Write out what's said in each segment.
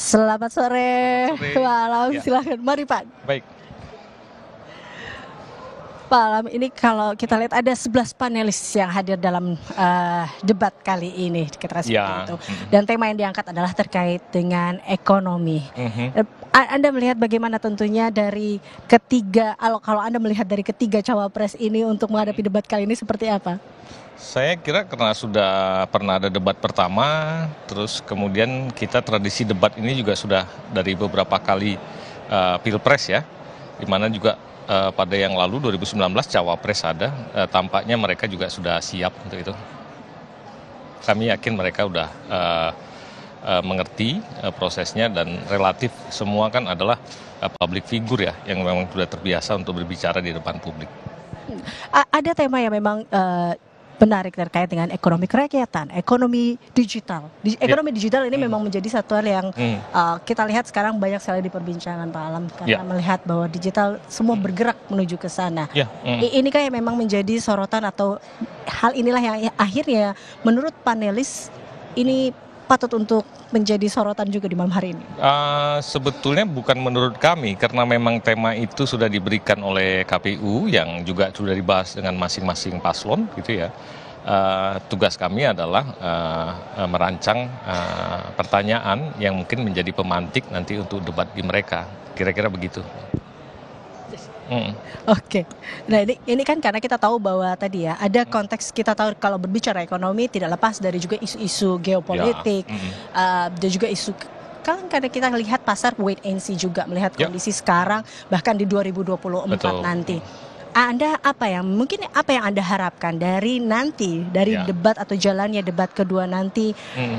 Selamat sore, Sore. malam, Ya, silakan. Mari Pak. baik. Pak Alam, ini kalau kita lihat ada 11 panelis yang hadir dalam debat kali ini, kira seperti Ya, itu. Dan tema yang diangkat adalah terkait dengan ekonomi. mhm. Anda melihat bagaimana tentunya dari ketiga, kalau Anda melihat dari ketiga cawapres ini untuk menghadapi debat kali ini seperti apa? Saya kira karena sudah pernah ada debat pertama, terus kemudian kita tradisi debat ini juga sudah dari beberapa kali pilpres ya, di mana juga pada yang lalu 2019 cawapres ada, tampaknya mereka juga sudah siap untuk itu. Kami yakin mereka sudah mengerti prosesnya dan relatif semua kan adalah public figure ya, yang memang sudah terbiasa untuk berbicara di depan publik. Ada tema yang memang menarik terkait dengan ekonomi kerakyatan, ekonomi digital. Ekonomi digital ini memang menjadi satu hal yang kita lihat sekarang banyak sekali diperbincangkan Pak Alam, karena melihat bahwa digital semua bergerak menuju ke sana. Ini kayak memang menjadi sorotan atau hal inilah yang akhirnya menurut panelis ini patut untuk menjadi sorotan juga di malam hari ini. Sebetulnya bukan menurut kami, karena memang tema itu sudah diberikan oleh KPU yang juga sudah dibahas dengan masing-masing paslon gitu ya. Tugas kami adalah merancang pertanyaan yang mungkin menjadi pemantik nanti untuk debat di mereka, kira-kira begitu. Oke, nah ini kan karena kita tahu bahwa tadi ya ada konteks, kita tahu kalau berbicara ekonomi tidak lepas dari juga isu-isu geopolitik dan juga isu kan, karena kita melihat pasar wait and see juga, melihat kondisi sekarang bahkan di 2024 Betul. nanti. Anda apa yang Anda harapkan dari nanti dari debat atau jalannya debat kedua nanti?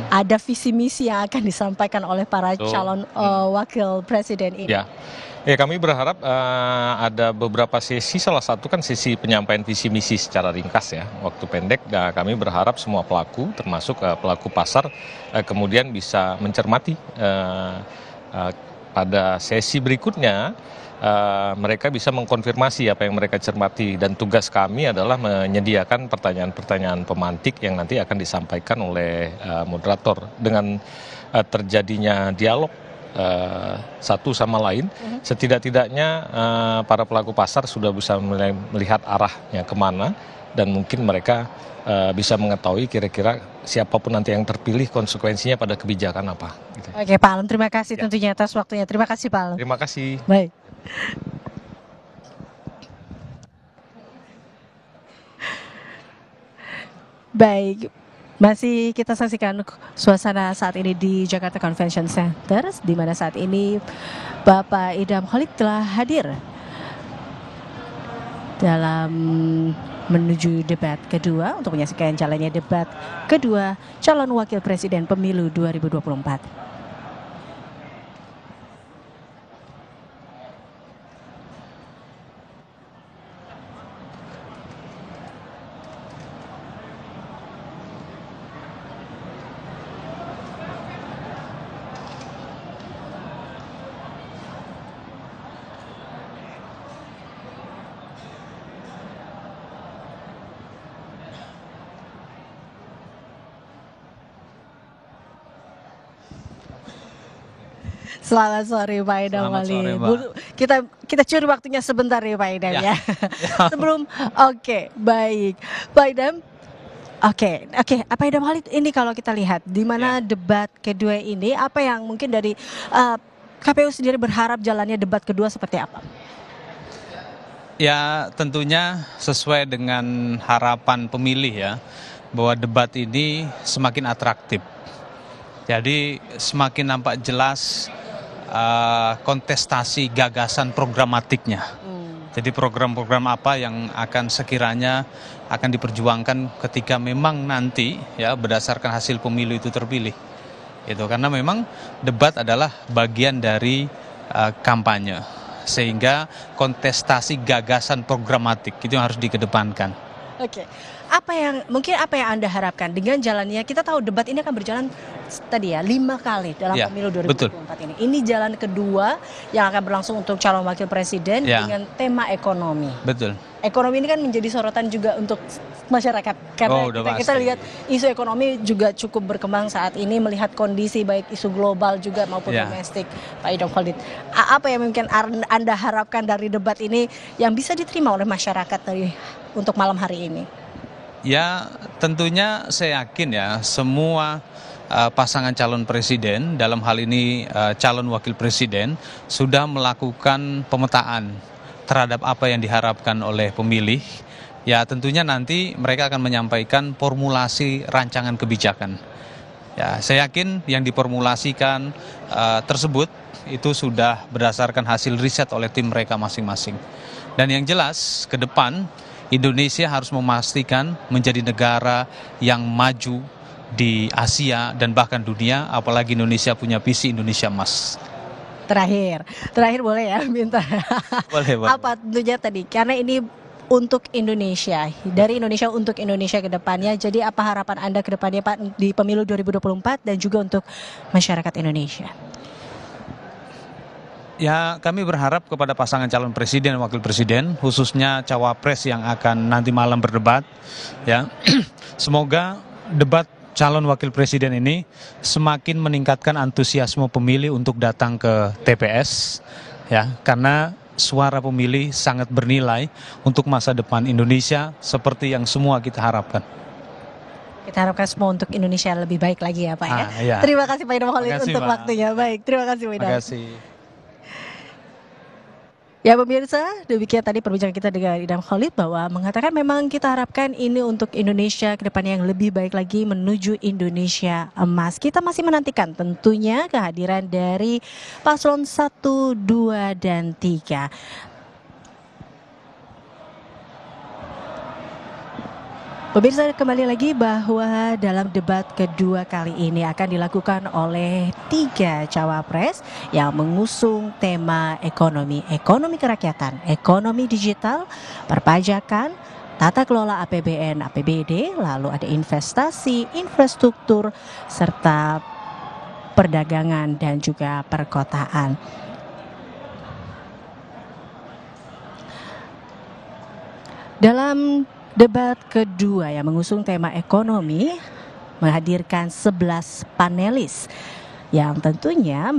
Ada visi misi yang akan disampaikan oleh para calon wakil presiden ini. Ya, kami berharap ada beberapa sesi, salah satu kan sesi penyampaian visi misi secara ringkas ya, waktu pendek. Nah, kami berharap semua pelaku, termasuk pelaku pasar, kemudian bisa mencermati pada sesi berikutnya. Mereka bisa mengkonfirmasi apa yang mereka cermati, dan tugas kami adalah menyediakan pertanyaan-pertanyaan pemantik yang nanti akan disampaikan oleh moderator dengan terjadinya dialog satu sama lain. Setidak-tidaknya para pelaku pasar sudah bisa melihat arahnya kemana, dan mungkin mereka bisa mengetahui kira-kira siapapun nanti yang terpilih konsekuensinya pada kebijakan apa gitu. Oke Pak Alam, terima kasih tentunya atas waktunya. Terima kasih Pak Alam. Terima kasih. Baik. Baik, masih kita saksikan suasana saat ini di Jakarta Convention Center, di mana saat ini Bapak Idham Holik telah hadir dalam menuju debat kedua untuk menyaksikan jalannya debat kedua calon wakil presiden pemilu 2024. Selamat sore Pak Idham Holik. Kita curi waktunya sebentar nih Pak Idham ya. Sebelum baik Pak Idham. Oke, Pak Idham Holik, ini kalau kita lihat di mana debat kedua ini, apa yang mungkin dari KPU sendiri berharap jalannya debat kedua seperti apa? Ya, tentunya sesuai dengan harapan pemilih ya, bahwa debat ini semakin atraktif. Jadi semakin nampak jelas kontestasi gagasan programatiknya. Jadi program-program apa yang akan sekiranya akan diperjuangkan ketika memang nanti ya berdasarkan hasil pemilu itu terpilih. Gitu, karena memang debat adalah bagian dari kampanye, sehingga kontestasi gagasan programatik itu yang harus dikedepankan. Oke. Apa yang Anda harapkan dengan jalannya? Kita tahu debat ini akan berjalan tadi ya 5 kali dalam pemilu 2024 ini. Ini jalan kedua yang akan berlangsung untuk calon wakil presiden dengan tema ekonomi. Betul. ekonomi ini kan menjadi sorotan juga untuk masyarakat karena kita lihat isu ekonomi juga cukup berkembang saat ini melihat kondisi baik isu global juga maupun domestik. Pak Idham Khalid, apa yang mungkin Anda harapkan dari debat ini yang bisa diterima oleh masyarakat untuk malam hari ini? Ya tentunya saya yakin ya semua pasangan calon presiden, dalam hal ini calon wakil presiden, sudah melakukan pemetaan terhadap apa yang diharapkan oleh pemilih. Ya tentunya nanti mereka akan menyampaikan formulasi rancangan kebijakan. Ya saya yakin yang diformulasikan tersebut itu sudah berdasarkan hasil riset oleh tim mereka masing-masing. Dan yang jelas ke depan Indonesia harus memastikan menjadi negara yang maju di Asia dan bahkan dunia, apalagi Indonesia punya visi Indonesia Emas. Terakhir boleh ya minta boleh. Apa tentunya tadi karena ini untuk Indonesia, dari Indonesia untuk Indonesia ke depannya. Jadi apa harapan Anda ke depannya Pak di pemilu 2024 dan juga untuk masyarakat Indonesia? Ya kami berharap kepada pasangan calon presiden dan wakil presiden, khususnya cawapres yang akan nanti malam berdebat, ya semoga debat calon wakil presiden ini semakin meningkatkan antusiasme pemilih untuk datang ke TPS, ya karena suara pemilih sangat bernilai untuk masa depan Indonesia seperti yang semua kita harapkan. Kita harapkan semua untuk Indonesia lebih baik lagi ya Pak ya. Ya. Terima kasih Pak Idham Khalid untuk waktunya. Baik, terima kasih Pak Idham. Terima kasih. Ya pemirsa, demikian tadi perbincangan kita dengan Idham Khalid bahwa mengatakan memang kita harapkan ini untuk Indonesia ke depannya yang lebih baik lagi menuju Indonesia Emas. Kita masih menantikan tentunya kehadiran dari paslon 1, 2, dan 3. Pemirsa, kembali lagi bahwa dalam debat kedua kali ini akan dilakukan oleh 3 cawapres yang mengusung tema ekonomi kerakyatan, ekonomi digital, perpajakan, tata kelola APBN, APBD, lalu ada investasi, infrastruktur, serta perdagangan dan juga perkotaan. Dalam debat kedua yang mengusung tema ekonomi menghadirkan 11 panelis yang tentunya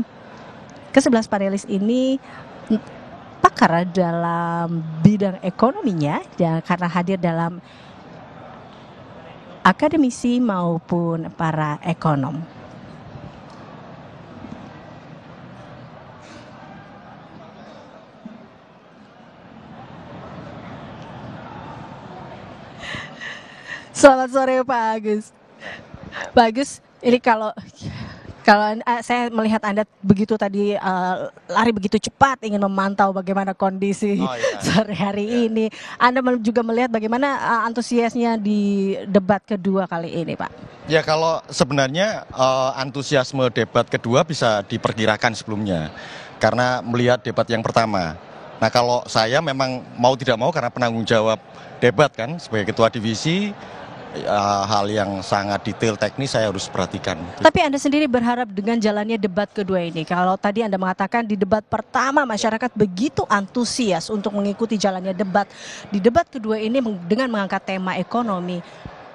ke-11 panelis ini pakar dalam bidang ekonominya dan karena hadir dalam akademisi maupun para ekonom. Selamat sore Pak Agus. Pak Agus, ini kalau saya melihat Anda begitu tadi lari begitu cepat ingin memantau bagaimana kondisi sore hari ini. Anda juga melihat bagaimana antusiasnya di debat kedua kali ini, Pak? Ya kalau sebenarnya antusiasme debat kedua bisa diperkirakan sebelumnya karena melihat debat yang pertama. Nah kalau saya memang mau tidak mau karena penanggung jawab debat kan sebagai ketua divisi, hal yang sangat detail teknis saya harus perhatikan. Tapi Anda sendiri berharap dengan jalannya debat kedua ini, kalau tadi Anda mengatakan di debat pertama masyarakat begitu antusias untuk mengikuti jalannya debat, di debat kedua ini dengan mengangkat tema ekonomi,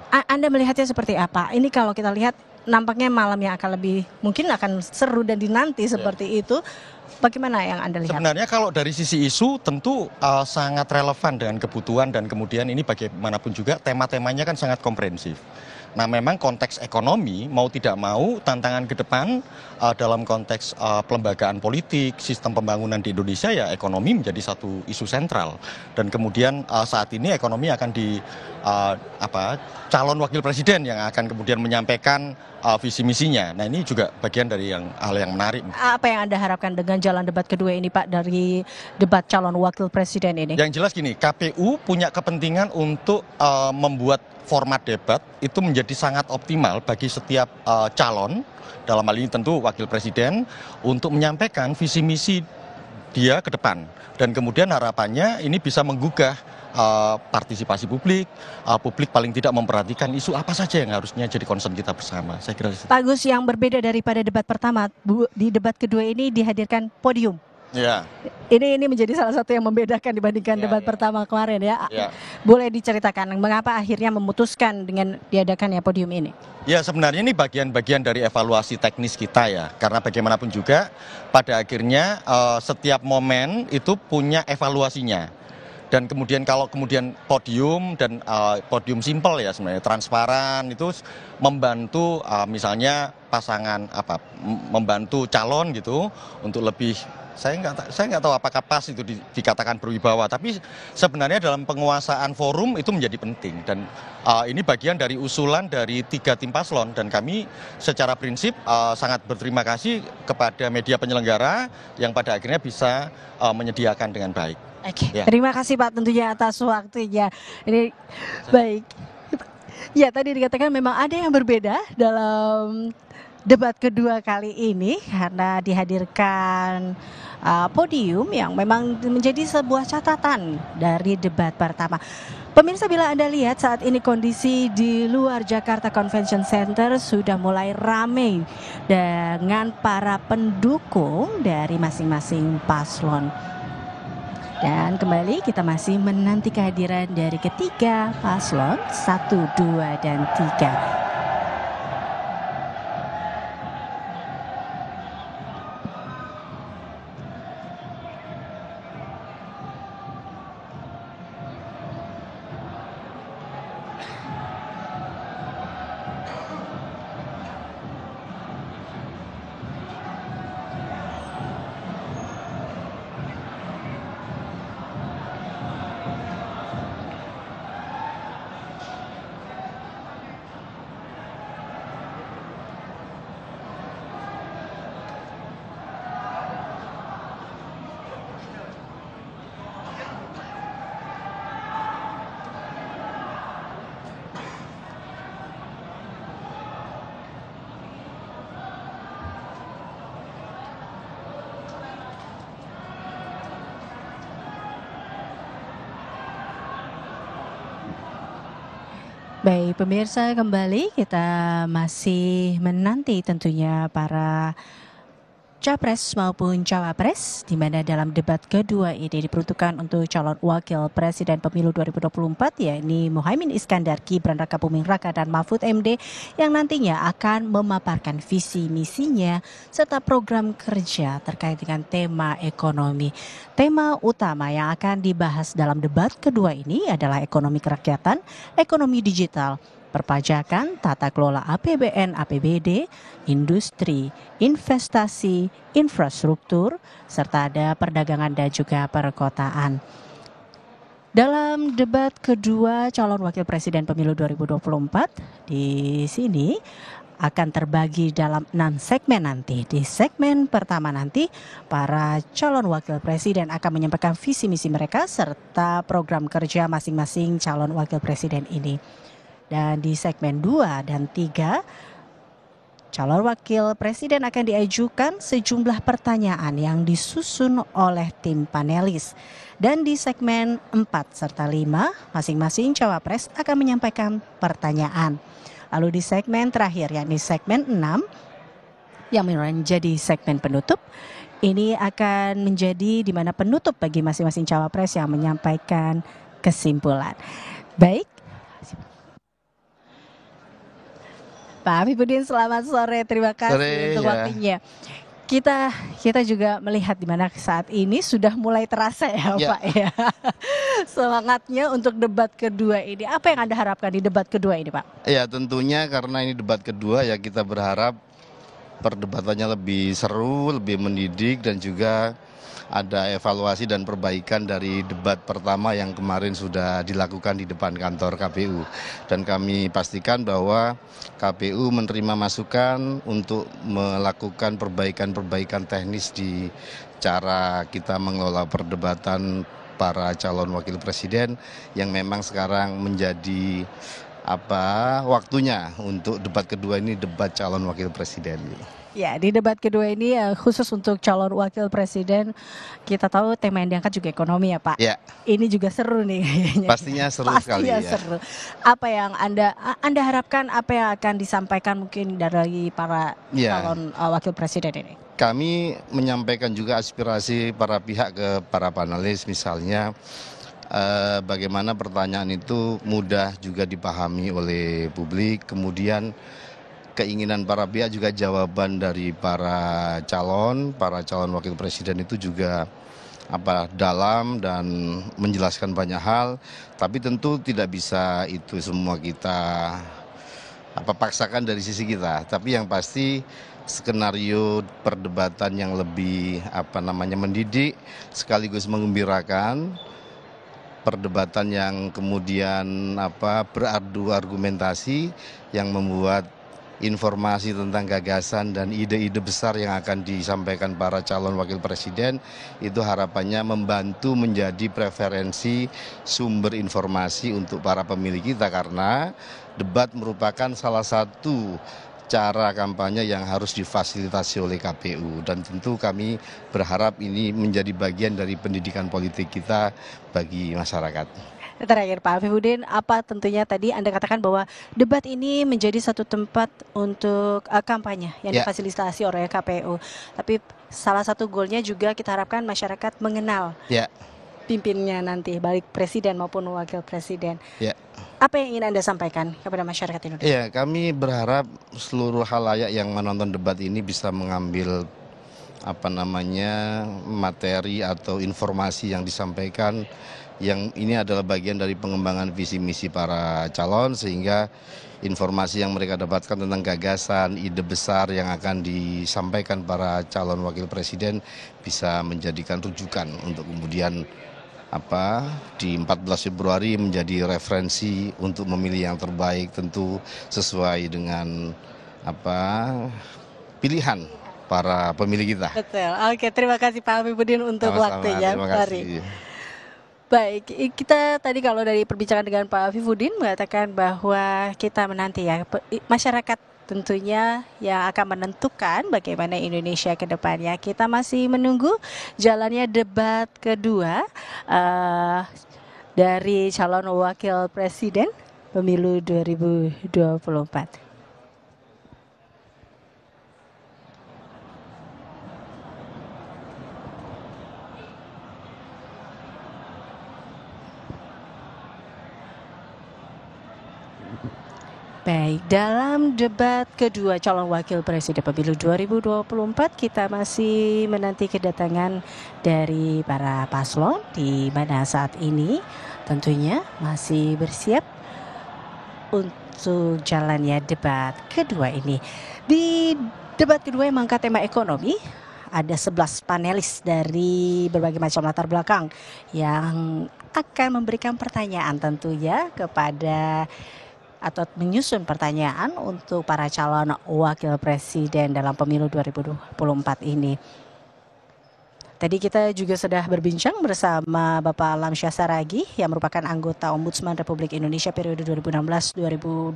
Anda melihatnya seperti apa? Ini kalau kita lihat nampaknya malam yang akan lebih mungkin akan seru dan dinanti seperti itu. Bagaimana yang Anda lihat? Sebenarnya kalau dari sisi isu tentu sangat relevan dengan kebutuhan dan kemudian ini bagaimanapun juga tema-temanya kan sangat komprehensif. Nah memang konteks ekonomi mau tidak mau tantangan ke depan dalam konteks pelembagaan politik, sistem pembangunan di Indonesia ya ekonomi menjadi satu isu sentral. Dan kemudian saat ini ekonomi akan calon wakil presiden yang akan kemudian menyampaikan visi misinya. Nah ini juga bagian dari hal yang menarik. Apa yang Anda harapkan dengan jalan debat kedua ini Pak dari debat calon wakil presiden ini? Yang jelas gini, KPU punya kepentingan untuk membuat format debat itu menjadi sangat optimal bagi setiap calon, dalam hal ini tentu wakil presiden, untuk menyampaikan visi misi dia ke depan. Dan kemudian harapannya ini bisa menggugah partisipasi publik, publik paling tidak memperhatikan isu apa saja yang harusnya jadi concern kita bersama. Saya kira Pak Gus, yang berbeda daripada debat pertama, di debat kedua ini dihadirkan podium Ya. Ini menjadi salah satu yang membedakan dibandingkan debat pertama kemarin ya. Boleh diceritakan mengapa akhirnya memutuskan dengan diadakannya podium ini? Ya, sebenarnya ini bagian-bagian dari evaluasi teknis kita ya. Karena bagaimanapun juga pada akhirnya setiap momen itu punya evaluasinya. Dan kemudian kalau kemudian podium dan podium simpel ya sebenarnya transparan itu membantu misalnya pasangan membantu calon gitu untuk lebih saya nggak tahu apakah pas itu dikatakan berwibawa, tapi sebenarnya dalam penguasaan forum itu menjadi penting dan ini bagian dari usulan dari 3 tim paslon dan kami secara prinsip sangat berterima kasih kepada media penyelenggara yang pada akhirnya bisa menyediakan dengan baik. Oke, terima kasih Pak tentunya atas waktunya. Ini baik. Ya, tadi dikatakan memang ada yang berbeda dalam debat kedua kali ini karena dihadirkan podium yang memang menjadi sebuah catatan dari debat pertama. Pemirsa, bila Anda lihat saat ini kondisi di luar Jakarta Convention Center sudah mulai ramai dengan para pendukung dari masing-masing paslon. Dan kembali kita masih menanti kehadiran dari ketiga paslon 1, 2, dan 3. Baik pemirsa, kembali kita masih menanti tentunya para Capres maupun Cawapres, di mana dalam debat kedua ini diperuntukkan untuk calon wakil presiden pemilu 2024, yakni Muhaimin Iskandar, Gibran Rakabuming Raka, dan Mahfud MD, yang nantinya akan memaparkan visi misinya serta program kerja terkait dengan tema ekonomi. Tema utama yang akan dibahas dalam debat kedua ini adalah ekonomi kerakyatan, ekonomi digital, perpajakan, tata kelola APBN, APBD, industri, investasi, infrastruktur, serta ada perdagangan dan juga perkotaan. Dalam debat kedua calon wakil presiden pemilu 2024, di sini akan terbagi dalam 6 segmen nanti. Di segmen pertama nanti, para calon wakil presiden akan menyampaikan visi misi mereka serta program kerja masing-masing calon wakil presiden ini. Dan di segmen 2 dan 3, calon wakil presiden akan diajukan sejumlah pertanyaan yang disusun oleh tim panelis. Dan di segmen 4 serta 5, masing-masing cawapres akan menyampaikan pertanyaan. Lalu di segmen terakhir, yakni segmen 6, yang menjadi segmen penutup, ini akan menjadi di mana penutup bagi masing-masing cawapres yang menyampaikan kesimpulan. Baik. Pak Habibudin, selamat sore. Terima kasih untuk waktunya. Kita juga melihat di mana saat ini sudah mulai terasa ya Pak ya. Semangatnya untuk debat kedua ini. Apa yang Anda harapkan di debat kedua ini Pak? Ya tentunya karena ini debat kedua ya kita berharap perdebatannya lebih seru, lebih mendidik dan juga ada evaluasi dan perbaikan dari debat pertama yang kemarin sudah dilakukan di depan kantor KPU. Dan kami pastikan bahwa KPU menerima masukan untuk melakukan perbaikan-perbaikan teknis di cara kita mengelola perdebatan para calon wakil presiden yang memang sekarang menjadi waktunya untuk debat kedua ini, debat calon wakil presiden. Ya, di debat kedua ini khusus untuk calon wakil presiden, kita tahu tema yang diangkat juga ekonomi ya Pak. Ya. Ini juga seru nih kayaknya. Pastinya seru sekali ya. Seru. Apa yang Anda harapkan, apa yang akan disampaikan mungkin dari para calon wakil presiden ini? kami menyampaikan juga aspirasi para pihak ke para panelis, misalnya bagaimana pertanyaan itu mudah juga dipahami oleh publik, kemudian keinginan para pihak juga jawaban dari para calon wakil presiden itu juga dalam dan menjelaskan banyak hal, tapi tentu tidak bisa itu semua kita paksakan dari sisi kita. Tapi yang pasti skenario perdebatan yang lebih mendidik sekaligus menggembirakan, perdebatan yang kemudian beradu argumentasi yang membuat informasi tentang gagasan dan ide-ide besar yang akan disampaikan para calon wakil presiden itu harapannya membantu menjadi preferensi sumber informasi untuk para pemilih kita, karena debat merupakan salah satu cara kampanye yang harus difasilitasi oleh KPU, dan tentu kami berharap ini menjadi bagian dari pendidikan politik kita bagi masyarakat. Terakhir Pak Afifuddin, apa tentunya tadi Anda katakan bahwa debat ini menjadi satu tempat untuk kampanye yang difasilitasi oleh KPU. Tapi salah satu goalnya juga kita harapkan masyarakat mengenal pimpinnya nanti, baik presiden maupun wakil presiden. Apa yang ingin Anda sampaikan kepada masyarakat Indonesia? Ya, kami berharap seluruh halayak yang menonton debat ini bisa mengambil materi atau informasi yang disampaikan, yang ini adalah bagian dari pengembangan visi misi para calon, sehingga informasi yang mereka dapatkan tentang gagasan, ide besar yang akan disampaikan para calon wakil presiden bisa menjadikan rujukan untuk kemudian di 14 Februari menjadi referensi untuk memilih yang terbaik, tentu sesuai dengan pilihan para pemilih kita. Betul. Oke, terima kasih Pak Afifuddin untuk waktunya. Terima kasih. Baik, kita tadi kalau dari perbincangan dengan Pak Afifuddin mengatakan bahwa kita menanti ya masyarakat tentunya yang akan menentukan bagaimana Indonesia ke depannya. Kita masih menunggu jalannya debat kedua dari calon wakil presiden pemilu 2024. Baik, dalam debat kedua calon wakil presiden pemilu 2024 kita masih menanti kedatangan dari para paslon, di mana saat ini tentunya masih bersiap untuk jalannya debat kedua ini. Di debat kedua yang mengangkat tema ekonomi, ada 11 panelis dari berbagai macam latar belakang yang akan memberikan pertanyaan tentunya kepada atau menyusun pertanyaan untuk para calon wakil presiden dalam pemilu 2024 ini. Tadi kita juga sudah berbincang bersama Bapak Alamsyah Saragih yang merupakan anggota Ombudsman Republik Indonesia periode 2016-2020.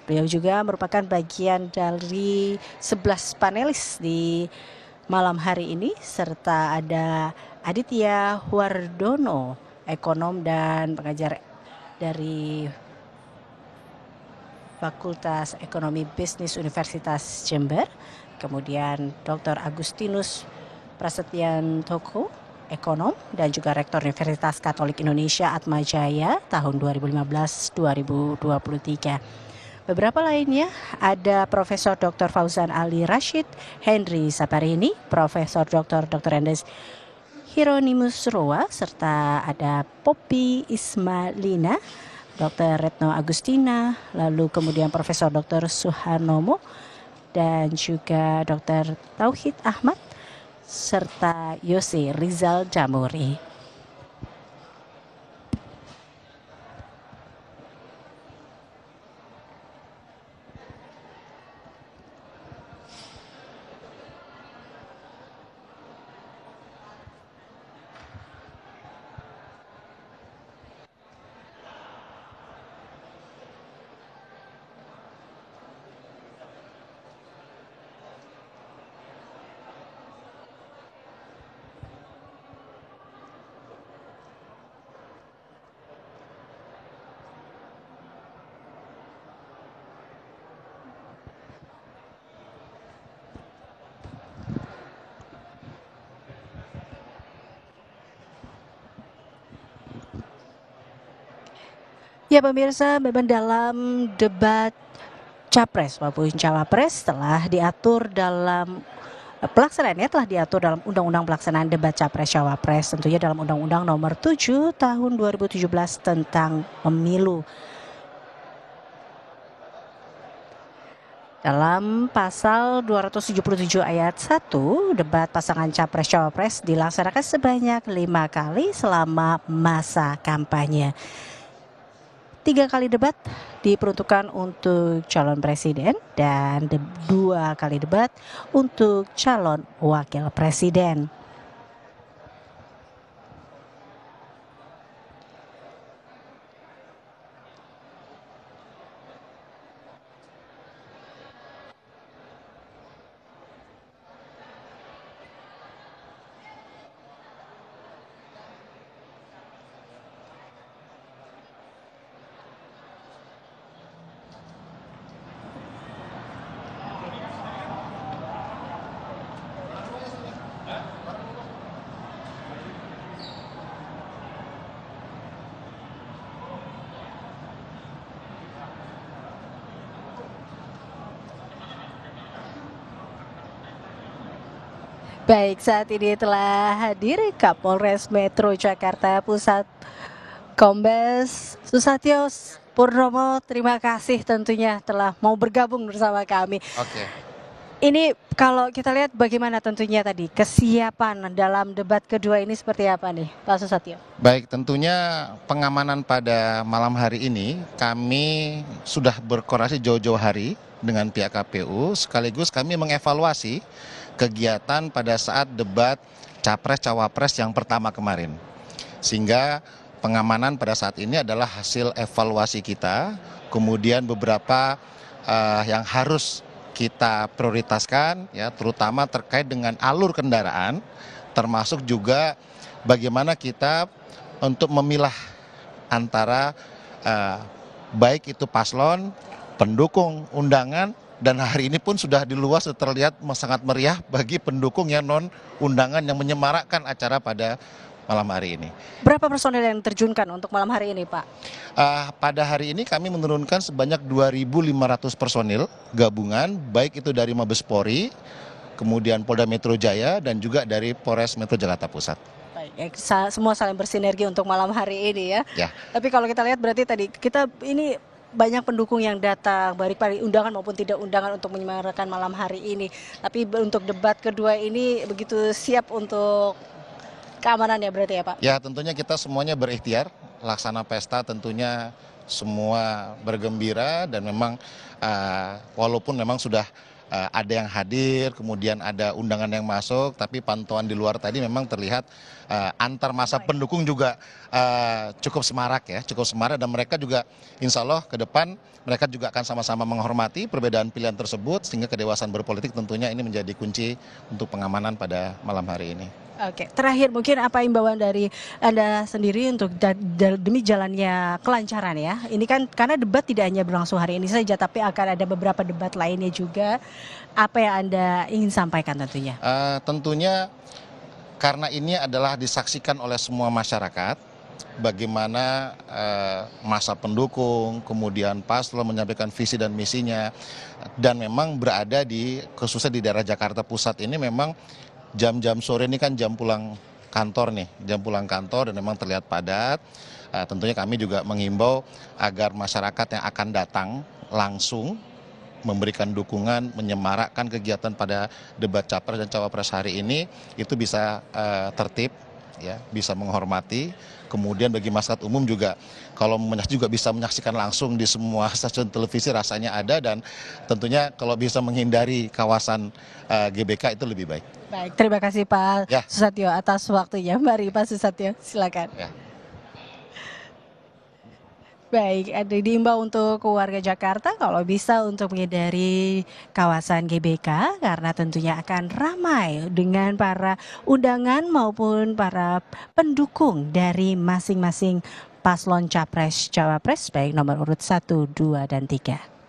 Beliau juga merupakan bagian dari 11 panelis di malam hari ini, serta ada Aditya Wardono, ekonom dan pengajar dari Fakultas Ekonomi Bisnis Universitas Jember, kemudian Dr. Agustinus Prasetyantoko, ekonom dan juga Rektor Universitas Katolik Indonesia Atmajaya tahun 2015-2023. Beberapa lainnya ada Profesor Dr. Fauzan Ali Rashid, Henry Saparini, Profesor Dr. Andes Hieronymus Roa, serta ada Poppy Ismailina, Dr. Retno Agustina, lalu kemudian Profesor Dr. Suharnomo, dan juga Dr. Tauhid Ahmad, serta Yose Rizal Damuri. Ya pemirsa, memang dalam debat Capres maupun Cawapres telah diatur dalam pelaksanaannya telah diatur dalam Undang-Undang Pelaksanaan Debat Capres Cawapres, tentunya dalam Undang-Undang Nomor 7 Tahun 2017 tentang Pemilu. Dalam pasal 277 ayat 1, debat pasangan Capres-Cawapres dilaksanakan sebanyak 5 kali selama masa kampanye. 3 kali debat diperuntukkan untuk calon presiden dan 2 kali debat untuk calon wakil presiden. Baik, saat ini telah hadir Kapolres Metro Jakarta Pusat Kombes Susatyo Purnomo. Terima kasih tentunya telah mau bergabung bersama kami. Oke. Ini kalau kita lihat bagaimana tentunya tadi kesiapan dalam debat kedua ini seperti apa nih Pak Susatyo? Baik, tentunya pengamanan pada malam hari ini kami sudah berkoordinasi jauh-jauh hari dengan pihak KPU, sekaligus kami mengevaluasi kegiatan pada saat debat Capres-Cawapres yang pertama kemarin. Sehingga pengamanan pada saat ini adalah hasil evaluasi kita, kemudian beberapa yang harus kita prioritaskan, ya, terutama terkait dengan alur kendaraan, termasuk juga bagaimana kita untuk memilah antara baik itu paslon, pendukung undangan, dan hari ini pun sudah di luar terlihat sangat meriah bagi pendukung yang non undangan yang menyemarakkan acara pada malam hari ini. Berapa personel yang terjunkan untuk malam hari ini, Pak? Pada hari ini kami menurunkan sebanyak 2.500 personil gabungan, baik itu dari Mabes Polri, kemudian Polda Metro Jaya, dan juga dari Polres Metro Jakarta Pusat. Baik, semua saling bersinergi untuk malam hari ini ya. Ya. Tapi kalau kita lihat berarti tadi kita ini banyak pendukung yang datang, baik undangan maupun tidak undangan untuk menyemarakan malam hari ini. Tapi untuk debat kedua ini begitu siap untuk keamanan ya berarti ya Pak? Ya, tentunya kita semuanya berikhtiar, laksana pesta tentunya semua bergembira, dan memang walaupun memang sudah ada yang hadir, kemudian ada undangan yang masuk, tapi pantauan di luar tadi memang terlihat antar masa pendukung juga cukup semarak ya, cukup semarak, dan mereka juga insya Allah ke depan mereka juga akan sama-sama menghormati perbedaan pilihan tersebut, sehingga kedewasaan berpolitik tentunya ini menjadi kunci untuk pengamanan pada malam hari ini. Oke, terakhir mungkin apa imbauan dari Anda sendiri untuk demi jalannya kelancaran ya. Ini kan karena debat tidak hanya berlangsung hari ini saja, tapi akan ada beberapa debat lainnya juga. Apa yang Anda ingin sampaikan tentunya? Tentunya karena ini adalah disaksikan oleh semua masyarakat, bagaimana masa pendukung, kemudian paslon menyampaikan visi dan misinya, dan memang berada di khususnya di daerah Jakarta Pusat ini memang jam-jam sore ini kan jam pulang kantor nih, jam pulang kantor, dan memang terlihat padat. Tentunya kami juga mengimbau agar masyarakat yang akan datang langsung memberikan dukungan, menyemarakkan kegiatan pada debat Capres dan Cawapres hari ini itu bisa tertib, ya, bisa menghormati. Kemudian bagi masyarakat umum juga, kalau juga bisa menyaksikan langsung di semua stasiun televisi rasanya ada, dan tentunya kalau bisa menghindari kawasan GBK itu lebih baik. Baik, terima kasih Pak Susatyo atas waktunya. Mari Pak Susatyo, silakan. Ya. Baik, ada diimbau untuk warga Jakarta kalau bisa untuk menghindari kawasan GBK karena tentunya akan ramai dengan para undangan maupun para pendukung dari masing-masing paslon Capres Cawapres baik nomor urut 1, 2, dan 3.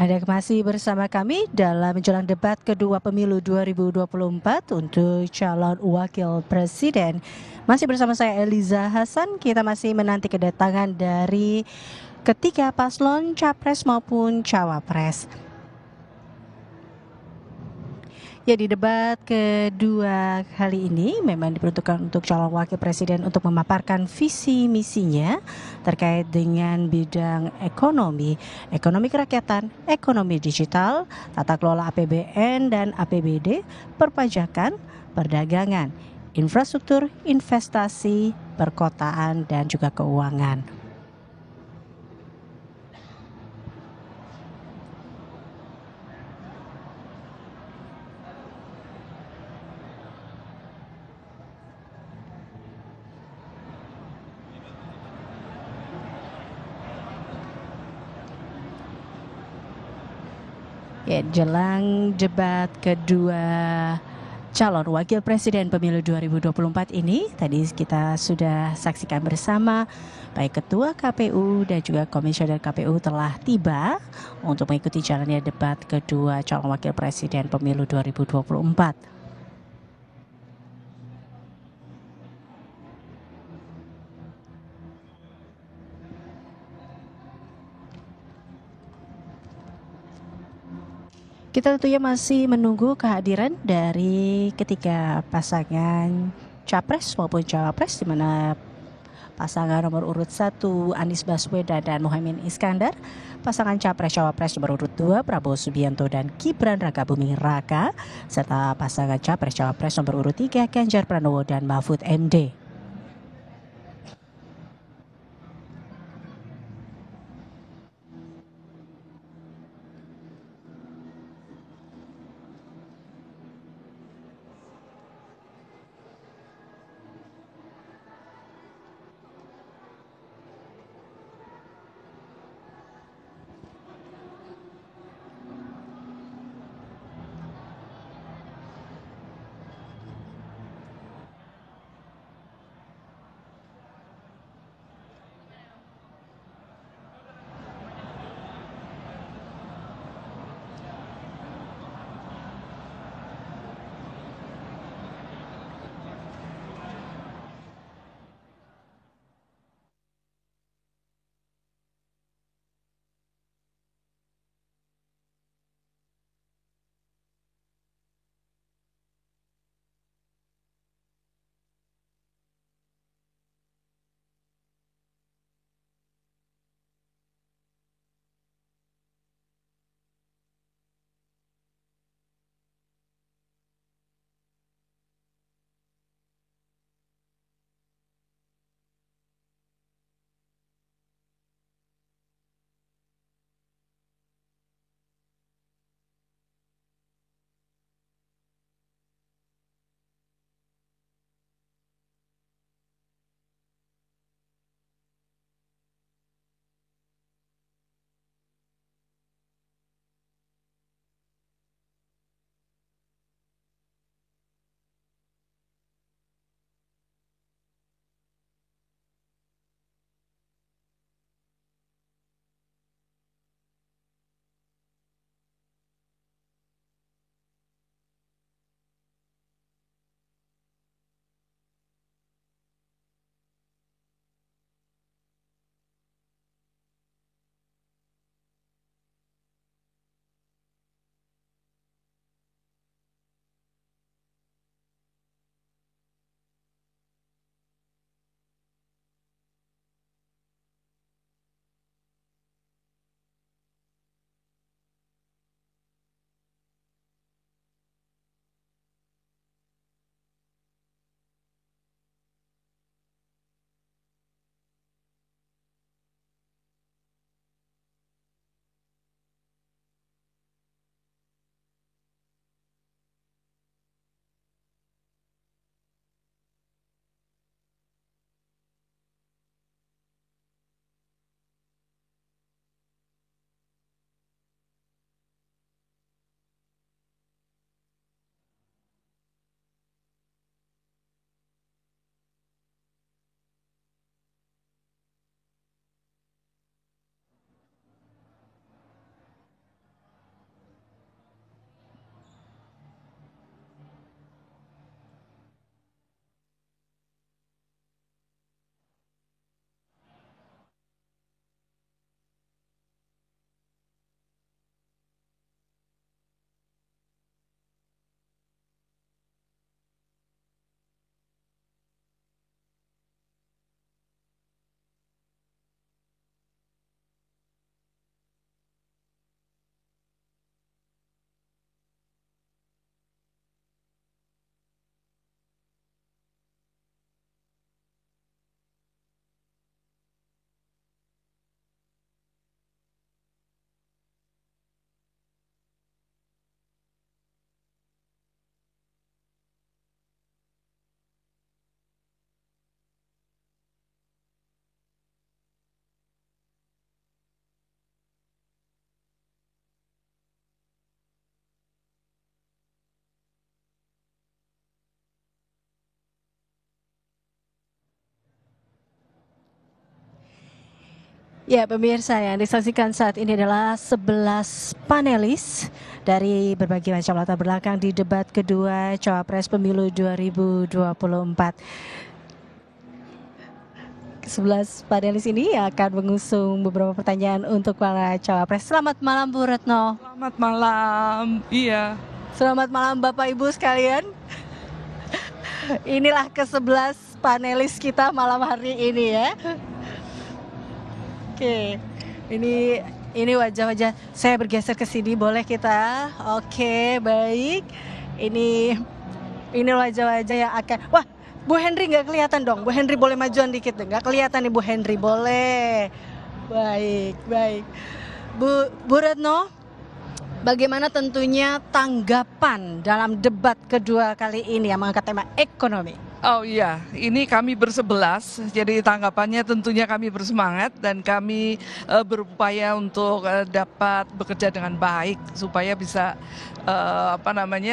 Anda masih bersama kami dalam menjelang debat kedua pemilu 2024 untuk calon wakil presiden. Masih bersama saya Eliza Hasan, kita masih menanti kedatangan dari ketiga paslon capres maupun cawapres. Ya, di debat kedua kali ini memang diperuntukkan untuk calon wakil presiden untuk memaparkan visi misinya terkait dengan bidang ekonomi kerakyatan, ekonomi digital, tata kelola APBN dan APBD, perpajakan, perdagangan, infrastruktur, investasi, perkotaan, dan juga keuangan. Ya, jelang debat kedua calon wakil presiden pemilu 2024 ini, tadi kita sudah saksikan bersama baik Ketua KPU dan juga Komisioner KPU telah tiba untuk mengikuti jalannya debat kedua calon wakil presiden pemilu 2024. Kita tentunya masih menunggu kehadiran dari ketiga pasangan capres maupun cawapres, di mana pasangan nomor urut 1 Anies Baswedan dan Muhaimin Iskandar, pasangan capres-cawapres nomor urut 2 Prabowo Subianto dan Gibran Rakabuming Raka, serta pasangan capres-cawapres nomor urut 3 Ganjar Pranowo dan Mahfud MD. Ya, pemirsa yang disaksikan saat ini adalah 11 panelis dari berbagai macam latar belakang di debat kedua Cawapres Pemilu 2024. 11 panelis ini akan mengusung beberapa pertanyaan untuk para Cawapres. Selamat malam Bu Retno. Selamat malam, iya. Selamat malam Bapak Ibu sekalian. Inilah ke-11 panelis kita malam hari ini ya. Oke, ini wajah-wajah. Saya bergeser ke sini, boleh kita? Oke, baik. Ini wajah-wajah yang akan. Wah, Bu Henry nggak kelihatan dong. Bu Henry boleh majuan dikit deh. Nggak kelihatan nih Bu Henry, boleh. Baik. Bu Retno, bagaimana tentunya tanggapan dalam debat kedua kali ini yang mengangkat tema ekonomi? Oh iya, ini kami bersebelas, jadi tanggapannya tentunya kami bersemangat dan kami berupaya untuk dapat bekerja dengan baik supaya bisa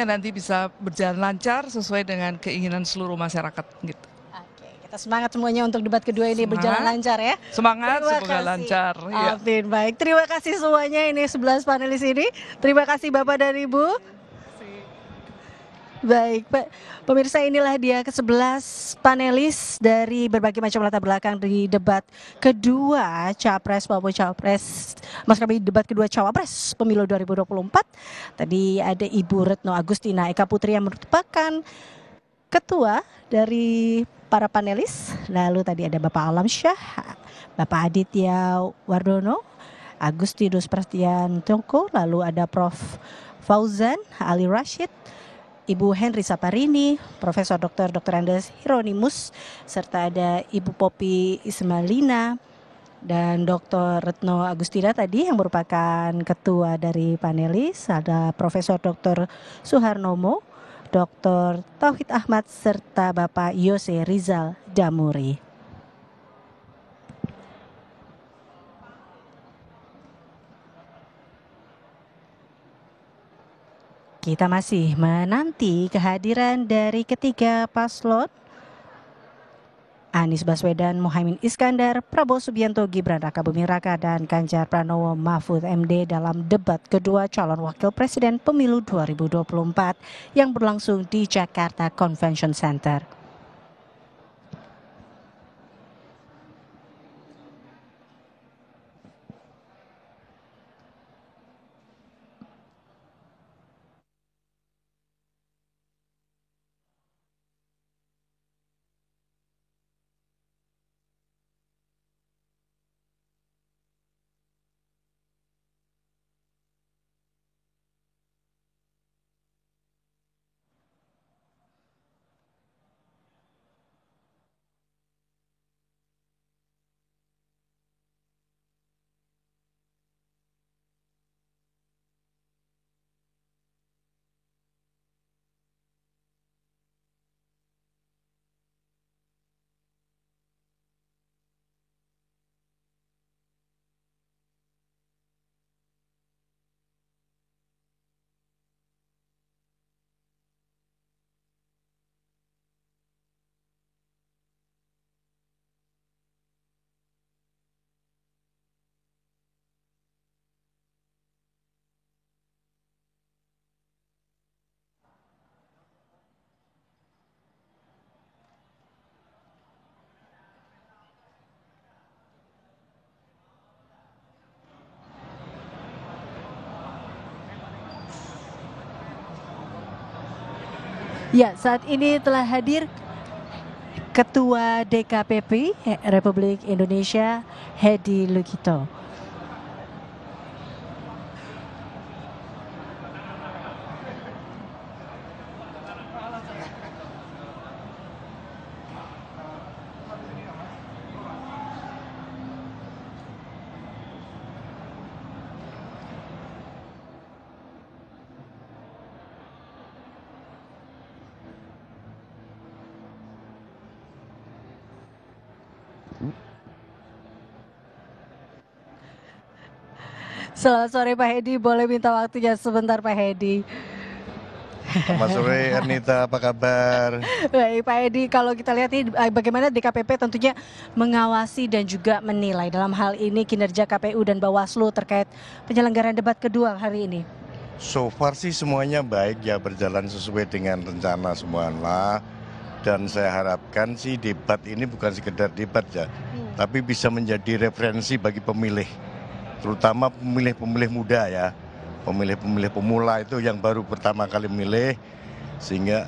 nanti bisa berjalan lancar sesuai dengan keinginan seluruh masyarakat gitu. Oke, kita semangat semuanya untuk debat kedua ini berjalan lancar ya. Semangat, semoga lancar. Ya. Amin, baik. Terima kasih semuanya ini 11 panelis ini. Terima kasih Bapak dan Ibu. Baik, Pak. Pemirsa, inilah dia ke-11 panelis dari berbagai macam latar belakang di debat kedua Capres maupun Cawapres. Debat kedua Cawapres Pemilu 2024. Tadi ada Ibu Retno Agustina Eka Putri yang merupakan ketua dari para panelis. Lalu tadi ada Bapak Alamsyah, Bapak Aditya Wardono, Agustinus Prastiantoko, lalu ada Prof. Fauzan Ali Rashid, Ibu Henry Saparini, Profesor Dr. Andes Hieronymus, serta ada Ibu Popi Ismailina dan Dr. Retno Agustina tadi yang merupakan ketua dari panelis. Ada Profesor Dr. Suharnomo, Dr. Tauhid Ahmad, serta Bapak Yose Rizal Damuri. Kita masih menanti kehadiran dari ketiga paslon, Anies Baswedan, Muhaimin Iskandar, Prabowo Subianto, Gibran Rakabuming Raka, dan Ganjar Pranowo Mahfud MD dalam debat kedua calon wakil presiden pemilu 2024 yang berlangsung di Jakarta Convention Center. Ya, saat ini telah hadir Ketua DKPP Republik Indonesia Hedi Lugito. Selamat sore Pak Hedi, boleh minta waktunya sebentar Pak Hedi. Selamat sore Ernita, apa kabar? Baik Pak Edi, kalau kita lihat nih bagaimana DKPP tentunya mengawasi dan juga menilai dalam hal ini kinerja KPU dan Bawaslu terkait penyelenggaraan debat kedua hari ini. So far sih semuanya baik ya, berjalan sesuai dengan rencana semuanya. Dan saya harapkan sih debat ini bukan sekedar debat ya, tapi bisa menjadi referensi bagi pemilih, terutama pemilih-pemilih muda ya. Pemilih-pemilih pemula itu yang baru pertama kali memilih, sehingga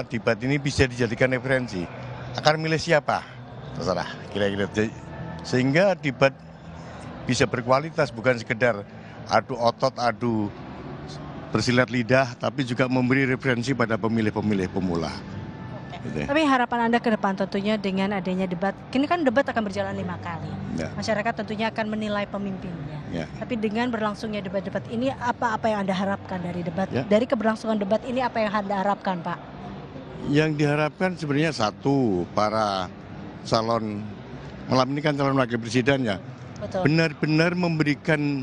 debat ini bisa dijadikan referensi. Akan milih siapa? Terserah, kira-kira. Sehingga debat bisa berkualitas, bukan sekedar adu otot, adu bersilat lidah, tapi juga memberi referensi pada pemilih-pemilih pemula. Gitu ya. Tapi harapan Anda ke depan tentunya dengan adanya debat, ini kan debat akan berjalan 5 kali. Ya. Masyarakat tentunya akan menilai pemimpinnya. Ya. Tapi dengan berlangsungnya debat-debat ini, apa yang Anda harapkan dari debat? Ya. Dari keberlangsungan debat ini, apa yang Anda harapkan, Pak? Yang diharapkan sebenarnya satu, para calon, malam ini kan calon wakil presiden ya, Betul. benar-benar memberikan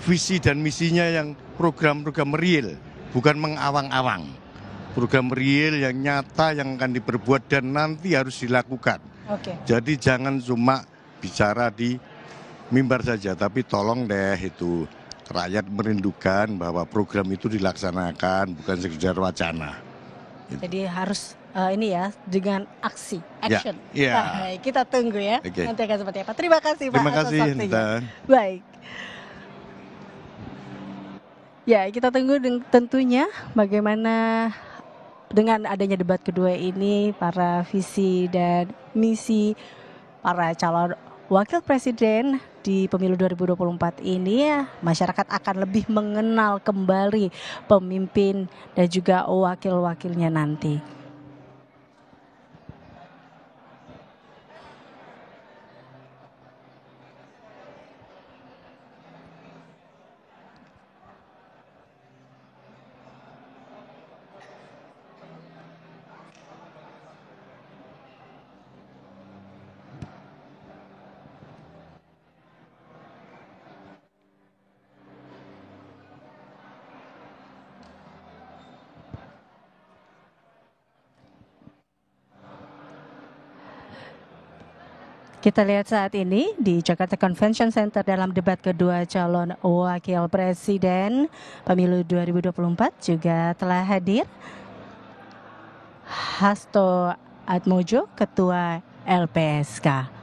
visi dan misinya yang program-program real, bukan mengawang-awang. Program real yang nyata yang akan diperbuat dan nanti harus dilakukan. Oke. Jadi jangan cuma bicara di mimbar saja, tapi tolong deh itu rakyat merindukan bahwa program itu dilaksanakan, bukan sekedar wacana. Jadi harus ini ya dengan aksi, Ya, action. ya. Baik, kita tunggu ya. Oke. Nanti akan seperti apa. Terima kasih Pak Terima atas kasih, waktunya. Nita. Baik. Ya, kita tunggu tentunya bagaimana dengan adanya debat kedua ini, para visi dan misi para calon wakil presiden di pemilu 2024 ini, ya, masyarakat akan lebih mengenal kembali pemimpin dan juga wakil-wakilnya nanti. Kita lihat saat ini di Jakarta Convention Center dalam debat kedua calon wakil presiden pemilu 2024 juga telah hadir Hasto Atmojo, Ketua LPSK.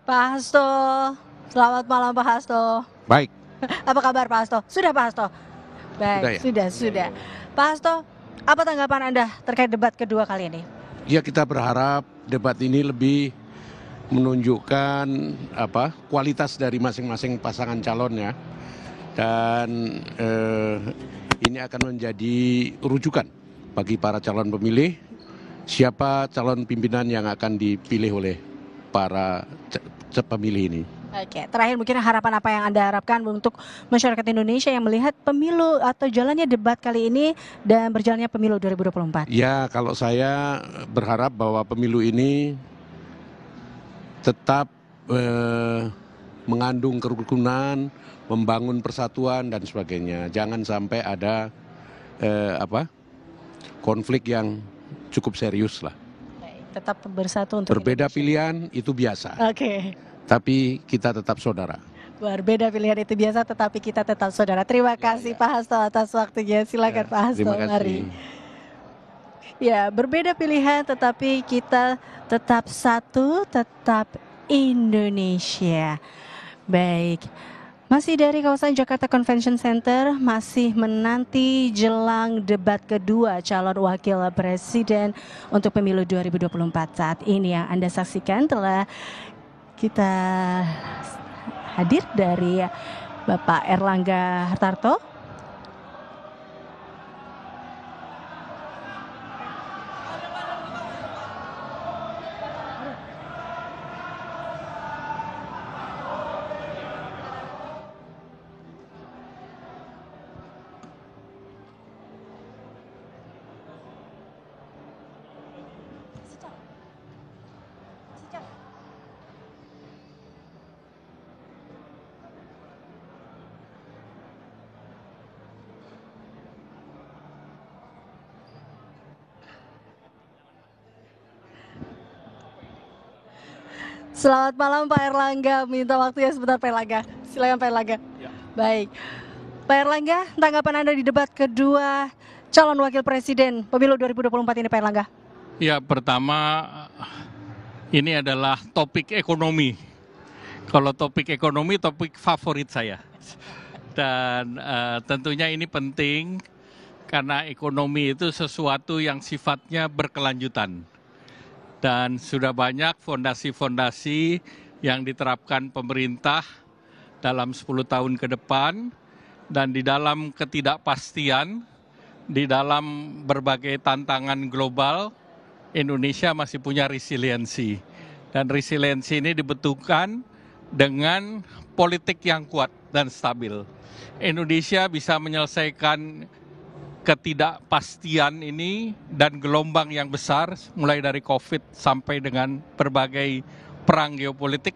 Pak Hasto, selamat malam Pak Hasto. Baik. Apa kabar Pak Hasto? Sudah Pak Hasto? Baik, sudah. Pak Hasto, apa tanggapan Anda terkait debat kedua kali ini? Ya, kita berharap debat ini lebih menunjukkan kualitas dari masing-masing pasangan calon ya. Dan ini akan menjadi rujukan bagi para calon pemilih siapa calon pimpinan yang akan dipilih oleh para pemilih ini. Oke, terakhir mungkin harapan apa yang Anda harapkan untuk masyarakat Indonesia yang melihat pemilu atau jalannya debat kali ini dan berjalannya pemilu 2024? Ya, kalau saya berharap bahwa pemilu ini tetap mengandung kerukunan, membangun persatuan dan sebagainya. Jangan sampai ada konflik yang cukup serius lah. Tetap bersatu untuk berbeda Indonesia. Pilihan itu biasa. Oke. Tapi kita tetap saudara. Berbeda pilihan itu biasa, tetapi kita tetap saudara. Terima kasih Pak Hasto atas waktunya. Silakan Pak Hasto. Terima kasih. Mari. Ya, berbeda pilihan, tetapi kita tetap satu, tetap Indonesia. Baik. Masih dari kawasan Jakarta Convention Center, masih menanti jelang debat kedua calon wakil presiden untuk pemilu 2024. Saat ini yang Anda saksikan telah kita hadir dari Bapak Erlangga Hartarto Selamat malam Pak Erlangga, minta waktunya sebentar Pak Erlangga. Silakan Pak Erlangga. Ya. Baik. Pak Erlangga, tanggapan Anda di debat kedua calon wakil presiden pemilu 2024 ini Pak Erlangga? Ya, pertama ini adalah topik ekonomi. Kalau topik ekonomi, topik favorit saya. Dan tentunya ini penting karena ekonomi itu sesuatu yang sifatnya berkelanjutan. Dan sudah banyak fondasi-fondasi yang diterapkan pemerintah dalam 10 tahun ke depan. Dan di dalam ketidakpastian, di dalam berbagai tantangan global, Indonesia masih punya resiliensi. Dan resiliensi ini dibentukkan dengan politik yang kuat dan stabil. Indonesia bisa menyelesaikan ketidakpastian ini dan gelombang yang besar, mulai dari COVID sampai dengan berbagai perang geopolitik,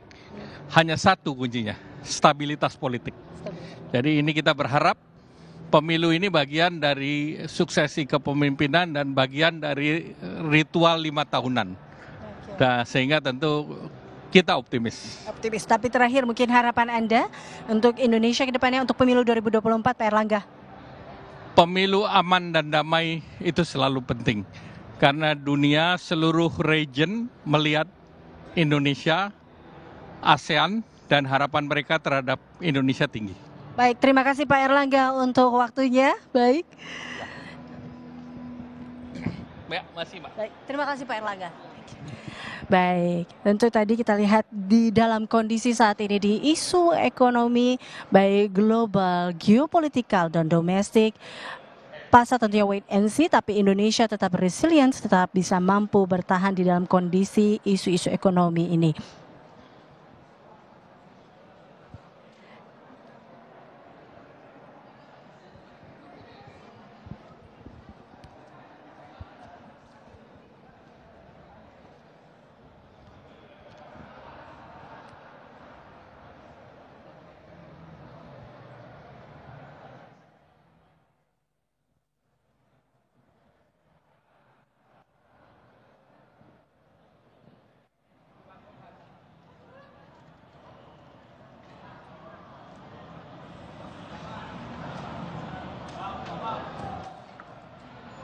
hanya satu kuncinya, stabilitas politik. Jadi ini kita berharap pemilu ini bagian dari suksesi kepemimpinan dan bagian dari ritual 5 tahunan. Nah, sehingga tentu kita optimis. Optimis, tapi terakhir mungkin harapan Anda untuk Indonesia ke depannya untuk pemilu 2024 Pak Erlangga? Pemilu aman dan damai itu selalu penting. Karena dunia, seluruh region melihat Indonesia, ASEAN, dan harapan mereka terhadap Indonesia tinggi. Baik, terima kasih Pak Erlangga untuk waktunya. Baik. Ya, masih, Mbak. Baik, terima kasih Pak Erlangga. Baik, tentu tadi kita lihat di dalam kondisi saat ini di isu ekonomi baik global, geopolitikal dan domestik. Pasar tentunya wait and see, tapi Indonesia tetap resilient, tetap bisa mampu bertahan di dalam kondisi isu-isu ekonomi ini.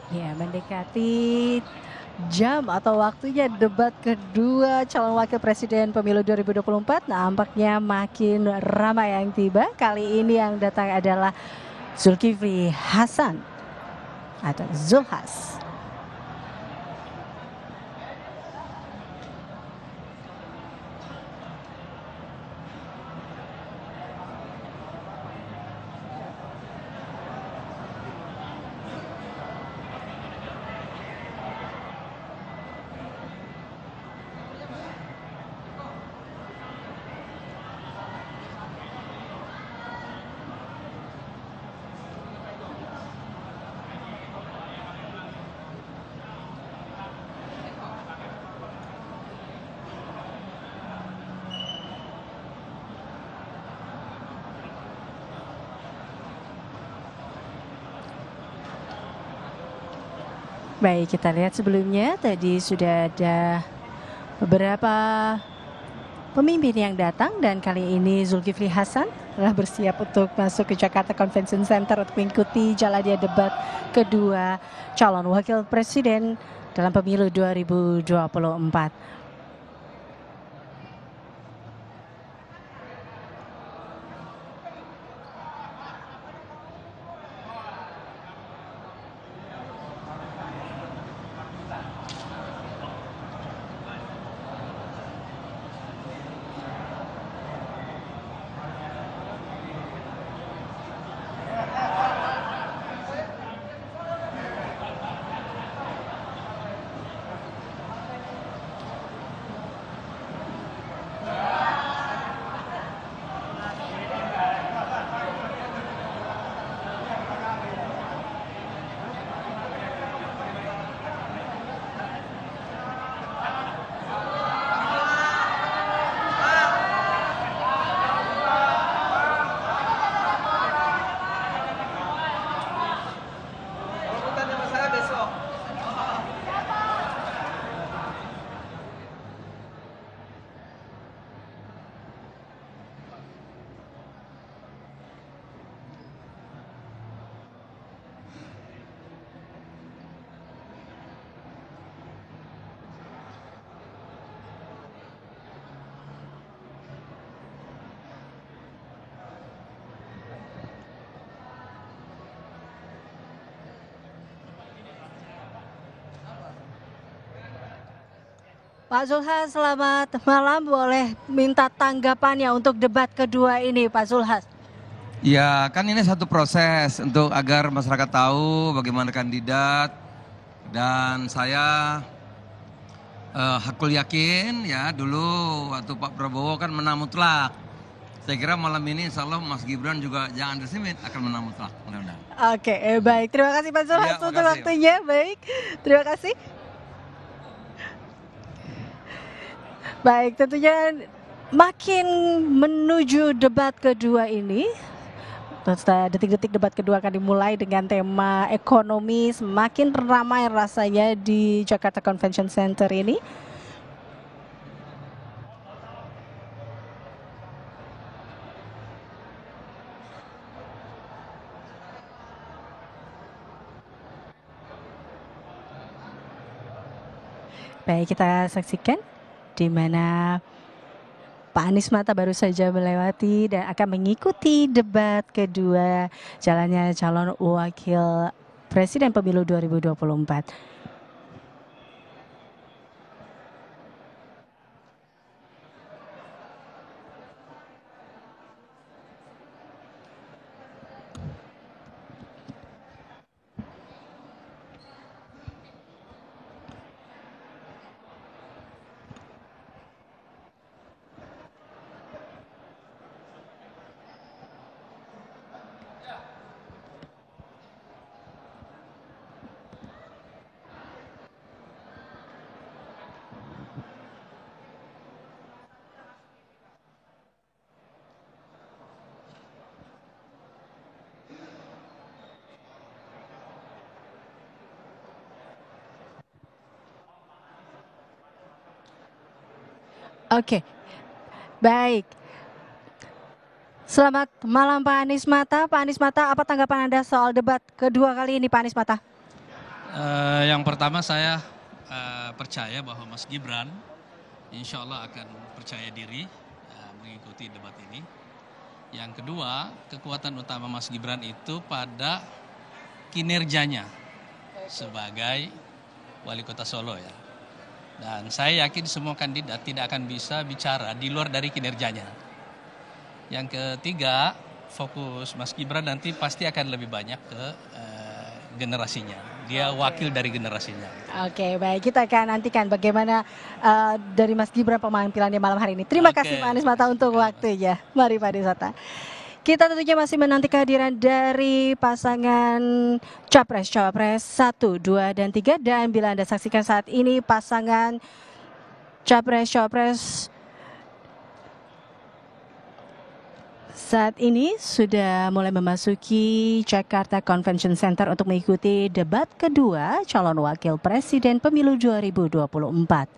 Ya, mendekati jam atau waktunya debat kedua calon wakil presiden pemilu 2024 nampaknya makin ramai yang tiba. Kali ini yang datang adalah Zulkifli Hasan atau Zulhas. Baik, kita lihat sebelumnya tadi sudah ada beberapa pemimpin yang datang dan kali ini Zulkifli Hasan telah bersiap untuk masuk ke Jakarta Convention Center untuk mengikuti jalannya debat kedua calon wakil presiden dalam pemilu 2024. Pak Zulhas, selamat malam. Boleh minta tanggapannya untuk debat kedua ini, Pak Zulhas? Ya, kan ini satu proses untuk agar masyarakat tahu bagaimana kandidat, dan saya hakul yakin ya dulu waktu Pak Prabowo kan menang mutlak. Saya kira malam ini insya Allah Mas Gibran juga jangan underestimate akan menang mutlak. Mudah-mudahan. Oke, baik. Terima kasih Pak Zulhas Ya, untuk makasih. waktunya. Baik, terima kasih. Baik, tentunya makin menuju debat kedua ini, detik-detik debat kedua akan dimulai dengan tema ekonomi. Semakin ramai rasanya di Jakarta Convention Center ini. Baik, kita saksikan di mana Pak Anies Mata baru saja melewati dan akan mengikuti debat kedua jalannya calon wakil presiden pemilu 2024. Oke, baik. Selamat malam Pak Anies Mata. Pak Anies Mata, apa tanggapan Anda soal debat kedua kali ini Pak Anies Mata? Yang pertama saya percaya bahwa Mas Gibran insya Allah akan percaya diri mengikuti debat ini. Yang kedua, kekuatan utama Mas Gibran itu pada kinerjanya sebagai wali kota Solo ya. Dan saya yakin semua kandidat tidak akan bisa bicara di luar dari kinerjanya. Yang ketiga, fokus Mas Gibran nanti pasti akan lebih banyak ke generasinya. Dia wakil dari generasinya. Oke, baik. Kita akan nantikan bagaimana dari Mas Gibran penampilannya malam hari ini. Terima kasih Pak Anies Mata untuk waktunya. Mari Pak Anies Mata. Kita tentunya masih menanti kehadiran dari pasangan Capres-Cawapres 1, 2, dan 3. Dan bila Anda saksikan saat ini pasangan Capres-Cawapres saat ini sudah mulai memasuki Jakarta Convention Center untuk mengikuti debat kedua calon wakil presiden pemilu 2024.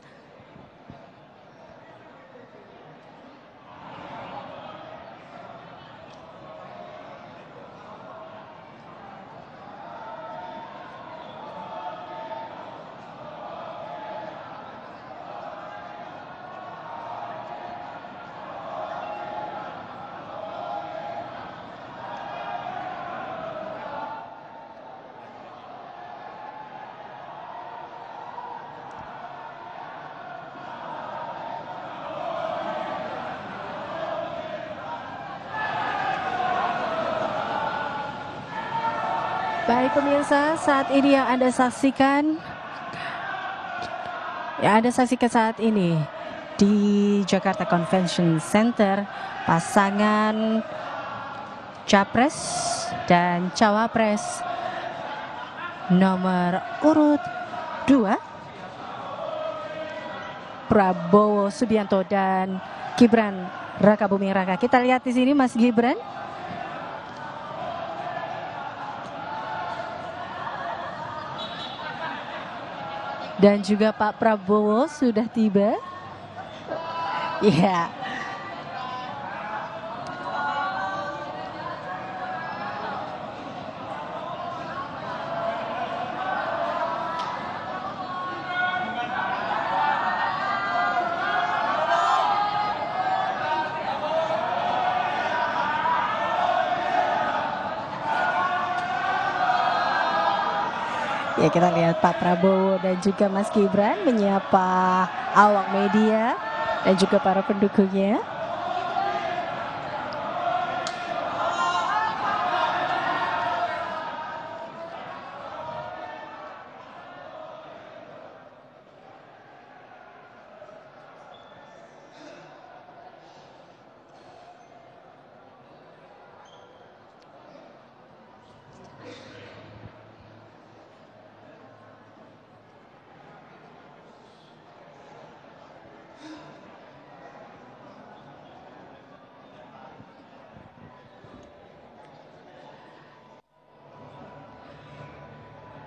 Baik pemirsa, saat ini yang Anda saksikan saat ini di Jakarta Convention Center, pasangan Capres dan Cawapres nomor urut 2 Prabowo Subianto dan Gibran Rakabuming Raka. Kita lihat di sini Mas Gibran. Dan juga Pak Prabowo sudah tiba. Ya. Ya, kita lihat Pak Prabowo dan juga Mas Gibran menyapa awak media dan juga para pendukungnya.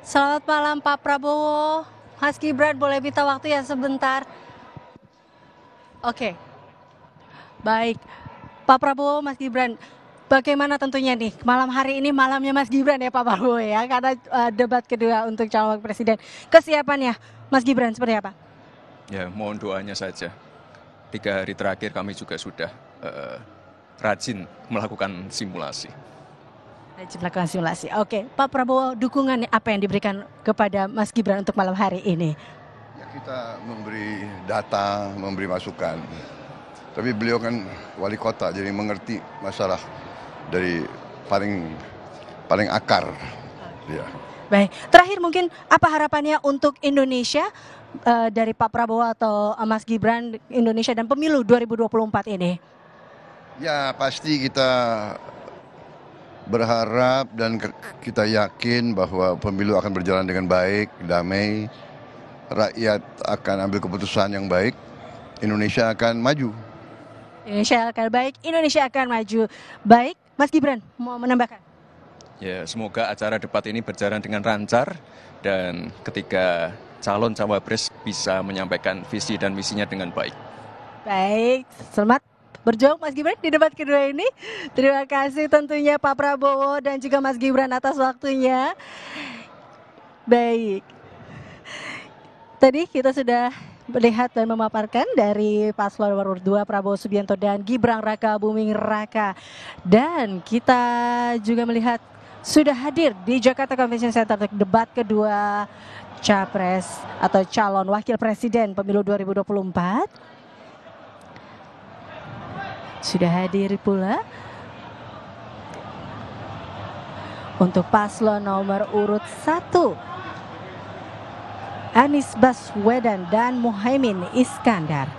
Selamat malam Pak Prabowo, Mas Gibran, boleh minta waktu ya sebentar? Oke, baik. Pak Prabowo, Mas Gibran, bagaimana tentunya nih malam hari ini malamnya Mas Gibran ya Pak Prabowo ya, karena debat kedua untuk calon wakil presiden. Kesiapannya Mas Gibran seperti apa? Ya, mohon doanya saja. 3 hari terakhir kami juga sudah rajin melakukan simulasi. Melakukan simulasi. Oke, Pak Prabowo, dukungan apa yang diberikan kepada Mas Gibran untuk malam hari ini? Ya, kita memberi data, memberi masukan. Tapi beliau kan wali kota, jadi mengerti masalah dari paling akar. Ya. Baik, terakhir mungkin apa harapannya untuk Indonesia dari Pak Prabowo atau Mas Gibran, Indonesia dan pemilu 2024 ini? Ya, pasti kita berharap dan kita yakin bahwa pemilu akan berjalan dengan baik, damai, rakyat akan ambil keputusan yang baik, Indonesia akan maju. Indonesia akan baik, Indonesia akan maju. Baik, Mas Gibran mau menambahkan? Ya, semoga acara debat ini berjalan dengan lancar dan ketika calon cawapres bisa menyampaikan visi dan misinya dengan baik. Baik, selamat berjuang Mas Gibran di debat kedua ini. Terima kasih tentunya Pak Prabowo dan juga Mas Gibran atas waktunya. Baik, tadi kita sudah melihat dan memaparkan dari paslon nomor 2 Prabowo Subianto dan Gibran Raka Buming Raka. Dan kita juga melihat sudah hadir di Jakarta Convention Center untuk debat kedua Capres atau calon wakil presiden pemilu 2024. Sudah hadir pula untuk paslon nomor urut 1 Anies Baswedan dan Muhaimin Iskandar.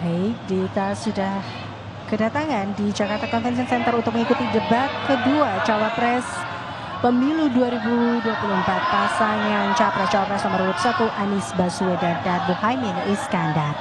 Baik, kita sudah kedatangan di Jakarta Convention Center untuk mengikuti debat kedua Cawapres Pemilu 2024 pasangan Capres-Cawapres nomor urut 1 Anies Baswedan dan Muhaimin Iskandar.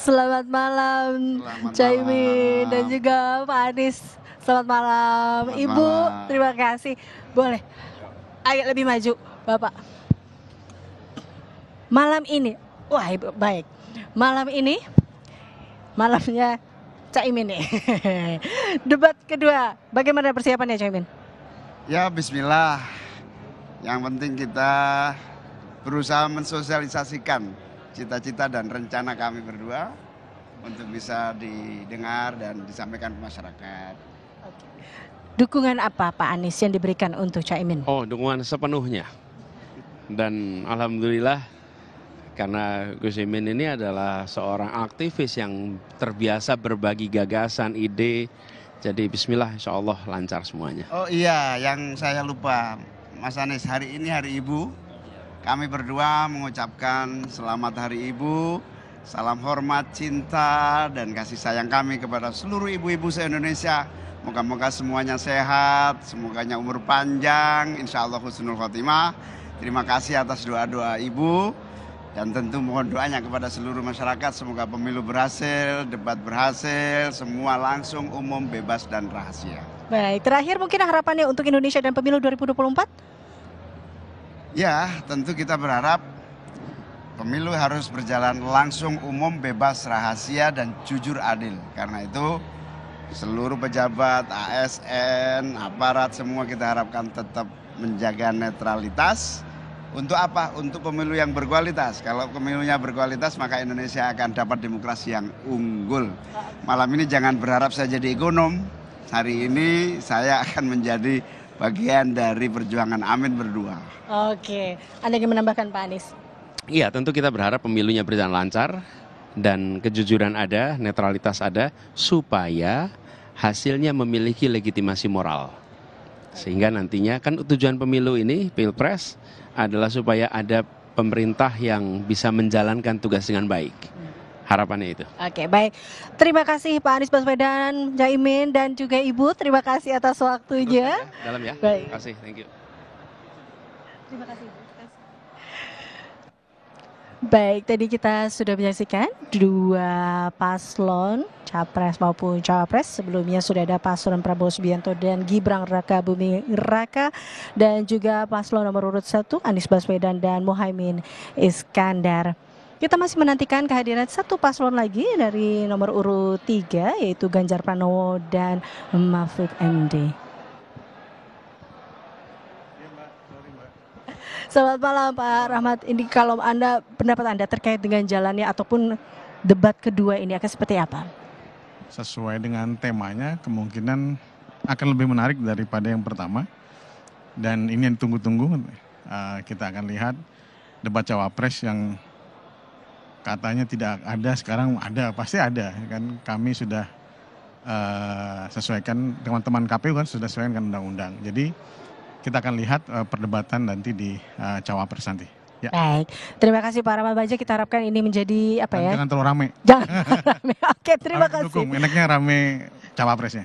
Selamat malam Caimin dan juga Pak Anies. Selamat malam Ibu. Terima kasih. Boleh agak lebih maju Bapak. Malam ini, wah Ibu, baik. Malam ini, malamnya Caimin nih. Debat kedua, bagaimana persiapannya Caimin? Ya bismillah, yang penting kita berusaha mensosialisasikan cita-cita dan rencana kami berdua untuk bisa didengar dan disampaikan ke masyarakat. Dukungan apa Pak Anies yang diberikan untuk Caimin? Oh, dukungan sepenuhnya. Dan alhamdulillah karena Gus Imin ini adalah seorang aktivis yang terbiasa berbagi gagasan, ide. Jadi bismillah, insya Allah lancar semuanya. Oh iya, yang saya lupa, Mas Anies, hari ini Hari Ibu. Kami berdua mengucapkan selamat Hari Ibu, salam hormat, cinta, dan kasih sayang kami kepada seluruh ibu-ibu se-Indonesia. Moga-moga semuanya sehat, semoganya umur panjang, insya Allah husnul khotimah. Terima kasih atas doa-doa Ibu, dan tentu mohon doanya kepada seluruh masyarakat. Semoga pemilu berhasil, debat berhasil, semua langsung, umum, bebas, dan rahasia. Baik, terakhir mungkin harapannya untuk Indonesia dan pemilu 2024? Ya, tentu kita berharap pemilu harus berjalan langsung, umum, bebas, rahasia, dan jujur adil. Karena itu seluruh pejabat, ASN, aparat, semua kita harapkan tetap menjaga netralitas. Untuk apa? Untuk pemilu yang berkualitas. Kalau pemilunya berkualitas, maka Indonesia akan dapat demokrasi yang unggul. Malam ini jangan berharap saya jadi ekonom. Hari ini saya akan menjadi bagian dari perjuangan Amin berdua. Oke, Anda ingin menambahkan Pak Anies? Iya, tentu kita berharap pemilunya berjalan lancar dan kejujuran ada, netralitas ada, supaya hasilnya memiliki legitimasi moral. Sehingga nantinya kan tujuan pemilu ini, Pilpres, adalah supaya ada pemerintah yang bisa menjalankan tugas dengan baik. Harapannya itu. Oke, baik. Terima kasih Pak Anies Baswedan, Caimin, dan juga Ibu. Terima kasih atas waktunya. Dalam ya. Baik. Terima kasih, thank you. Terima kasih. Baik, tadi kita sudah menyaksikan dua paslon Capres maupun Cawapres. Sebelumnya sudah ada paslon Prabowo Subianto dan Gibran Raka Buming Raka, dan juga paslon nomor urut 1 Anies Baswedan dan Muhaimin Iskandar. Kita masih menantikan kehadiran satu paslon lagi dari nomor urut 3, yaitu Ganjar Pranowo dan Mahfud MD. Selamat malam Pak Rahmat. Ini kalau pendapat Anda terkait dengan jalannya ataupun debat kedua ini akan seperti apa? Sesuai dengan temanya, kemungkinan akan lebih menarik daripada yang pertama. Dan ini yang ditunggu-tunggu. Kita akan lihat debat Cawapres yang katanya tidak ada, sekarang ada, pasti ada. Kan kami sudah sesuaikan, teman-teman KPU kan sudah sesuaikan dengan undang-undang. Jadi kita akan lihat perdebatan nanti di Cawapres nanti. Ya. Baik, terima kasih Pak Rahmat Bagja. Kita harapkan ini menjadi apa ya? Jangan terlalu rame. Jangan rame. Oke, terima kasih. Dukung. Enaknya rame Cawapresnya.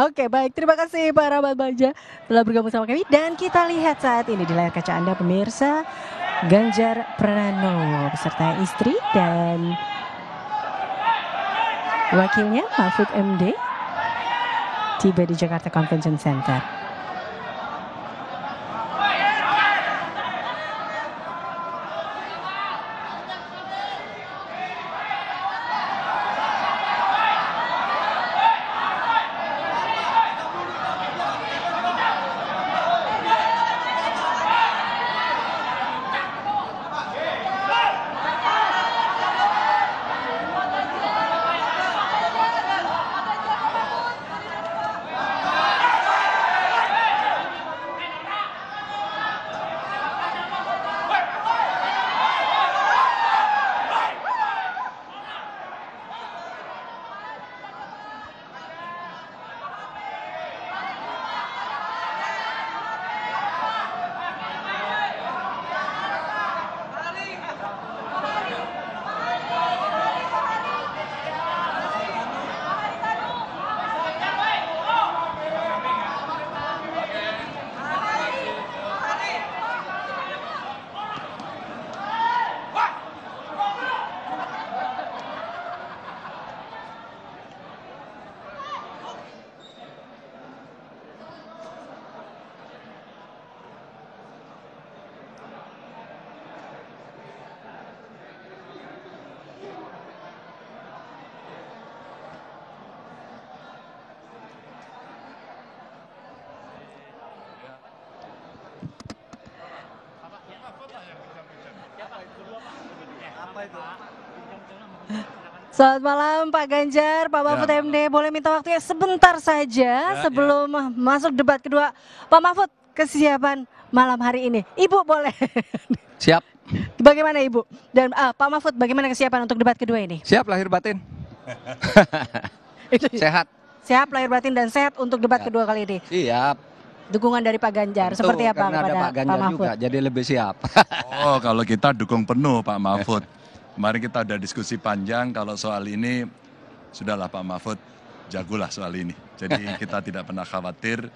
Oke, baik. Terima kasih Pak Rahmat Bagja telah bergabung sama kami. Dan kita lihat saat ini di layar kaca Anda pemirsa, Ganjar Pranowo beserta istri dan wakilnya Mahfud MD tiba di Jakarta Convention Center. Selamat malam Pak Ganjar, Pak Mahfud MD. Boleh minta waktunya sebentar saja sebelum masuk debat kedua. Pak Mahfud, kesiapan malam hari ini. Ibu boleh. Siap. Bagaimana Ibu? Dan Pak Mahfud, bagaimana kesiapan untuk debat kedua ini? Siap lahir batin. Sehat. Siap lahir batin dan sehat untuk debat kedua kali ini. Siap. Dukungan dari Pak Ganjar Tentu, seperti apa karena kepada ada Pak Ganjar Mahfud? juga, jadi lebih siap. Oh, kalau kita dukung penuh Pak Mahfud. Kemarin kita ada diskusi panjang kalau soal ini, sudahlah Pak Mahfud, jagolah soal ini. Jadi kita tidak pernah khawatir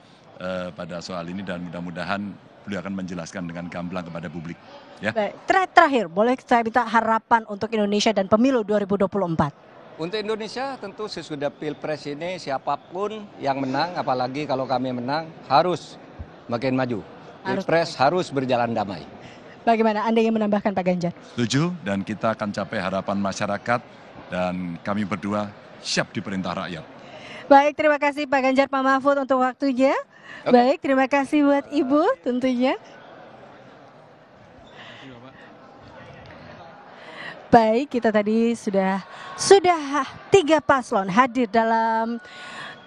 pada soal ini dan mudah-mudahan beliau akan menjelaskan dengan gamblang kepada publik. Ya. Baik, terakhir, boleh saya minta harapan untuk Indonesia dan pemilu 2024? Untuk Indonesia tentu sesudah Pilpres ini siapapun yang menang, apalagi kalau kami menang, harus makin maju. Pilpres harus berjalan damai. Bagaimana Anda yang menambahkan Pak Ganjar? Setuju dan kita akan capai harapan masyarakat dan kami berdua siap diperintah rakyat. Baik, terima kasih Pak Ganjar, Pak Mahfud untuk waktunya. Baik, terima kasih buat Ibu tentunya. Baik, kita tadi sudah 3 paslon hadir dalam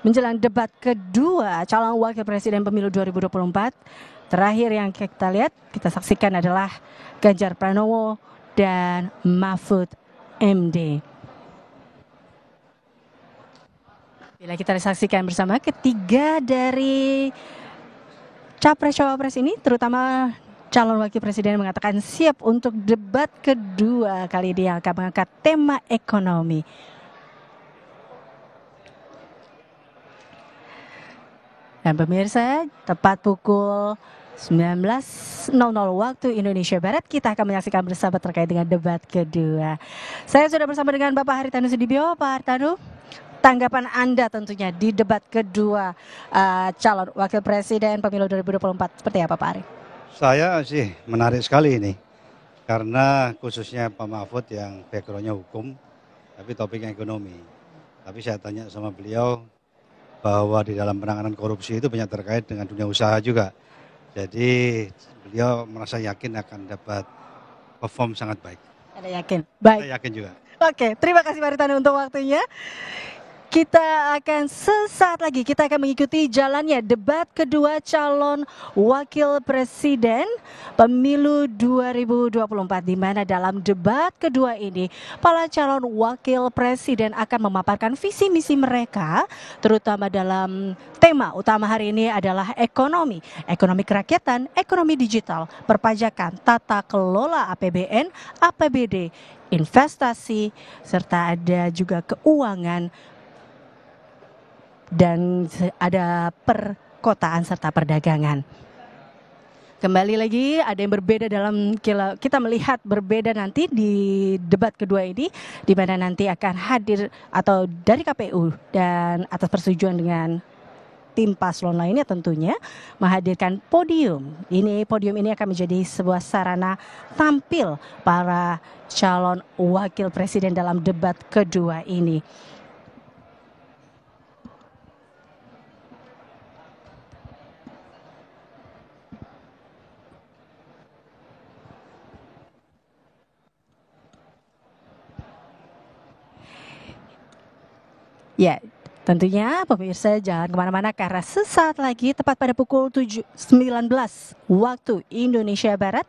menjelang debat kedua calon wakil presiden pemilu 2024. Terakhir yang kita lihat, kita saksikan adalah Ganjar Pranowo dan Mahfud MD. Bila kita saksikan bersama ketiga dari capres-cawapres ini, terutama calon wakil presiden mengatakan siap untuk debat kedua kali ini yang akan mengangkat tema ekonomi. Dan pemirsa, tepat pukul 19.00 waktu Indonesia Barat, kita akan menyaksikan bersama terkait dengan debat kedua. Saya sudah bersama dengan Bapak Haritanu Sudibyo. Pak Haritanu, tanggapan Anda tentunya di debat kedua calon wakil presiden pemilu 2024 seperti apa Pak Ari? Saya sih menarik sekali ini, karena khususnya Pak Mahfud yang backgroundnya hukum, tapi topiknya ekonomi. Tapi saya tanya sama beliau bahwa di dalam penanganan korupsi itu banyak terkait dengan dunia usaha juga. Jadi beliau merasa yakin akan dapat perform sangat baik. Anda yakin? Baik. Saya yakin juga. Oke, terima kasih Pak Haritanu untuk waktunya. Kita akan sesaat lagi, kita akan mengikuti jalannya debat kedua calon wakil presiden pemilu 2024, di mana dalam debat kedua ini para calon wakil presiden akan memaparkan visi misi mereka, terutama dalam tema utama hari ini adalah ekonomi kerakyatan, ekonomi digital, perpajakan, tata kelola APBN, APBD, investasi, serta ada juga keuangan, dan ada perkotaan serta perdagangan. Kembali lagi ada yang berbeda dalam kita melihat berbeda nanti di debat kedua ini, di mana nanti akan hadir atau dari KPU dan atas persetujuan dengan tim paslon lainnya tentunya menghadirkan podium. Podium ini akan menjadi sebuah sarana tampil para calon wakil presiden dalam debat kedua ini. Ya, tentunya pemirsa jangan kemana-mana karena sesaat lagi tepat pada pukul 19 waktu Indonesia Barat,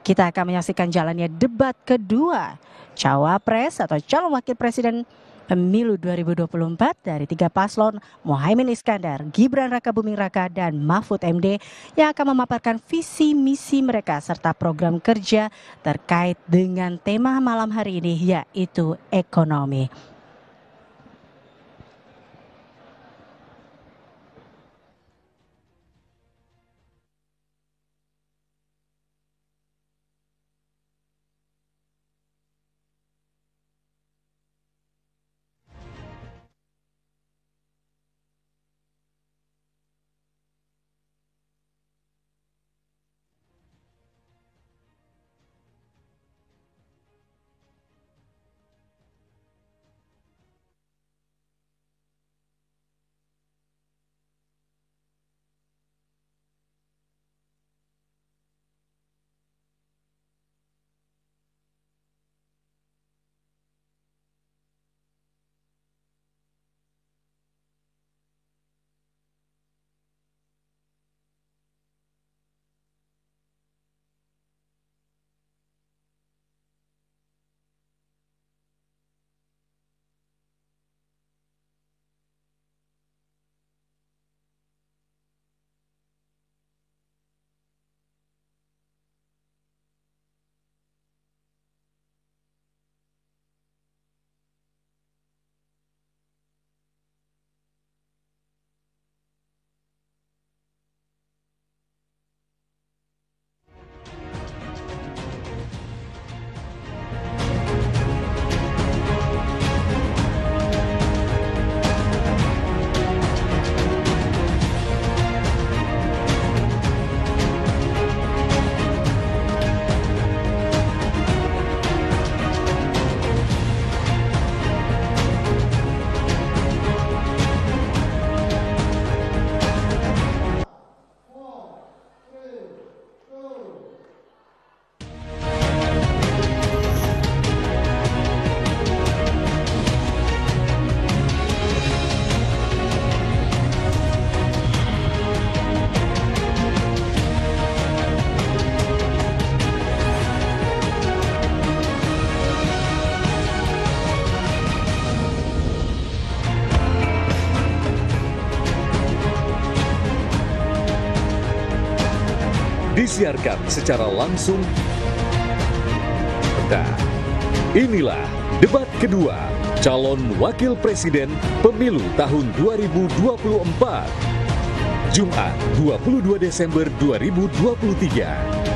kita akan menyaksikan jalannya debat kedua cawapres atau calon wakil presiden pemilu 2024 dari 3 paslon Muhaimin Iskandar, Gibran Rakabuming Raka, dan Mahfud MD yang akan memaparkan visi misi mereka serta program kerja terkait dengan tema malam hari ini yaitu ekonomi. disiarkan secara langsung. Nah, inilah debat kedua calon wakil presiden pemilu tahun 2024. Jumat 22 Desember 2023.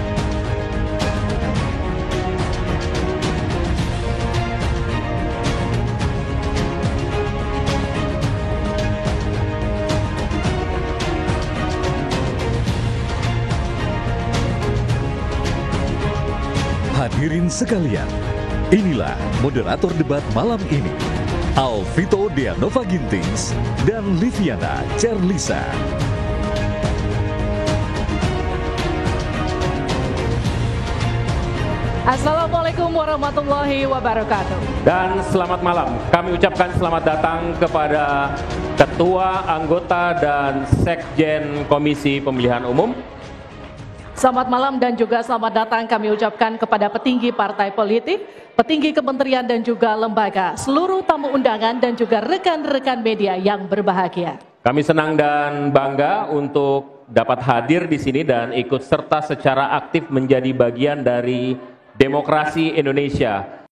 Hadirin sekalian, inilah moderator debat malam ini, Alvito Deanova Gintings dan Liviana Cerlisa. Assalamualaikum warahmatullahi wabarakatuh. Dan selamat malam. Kami ucapkan selamat datang kepada Ketua, Anggota, dan Sekjen Komisi Pemilihan Umum. Selamat malam dan juga selamat datang kami ucapkan kepada petinggi partai politik, petinggi kementerian dan juga lembaga, seluruh tamu undangan dan juga rekan-rekan media yang berbahagia. Kami senang dan bangga untuk dapat hadir di sini dan ikut serta secara aktif menjadi bagian dari demokrasi Indonesia.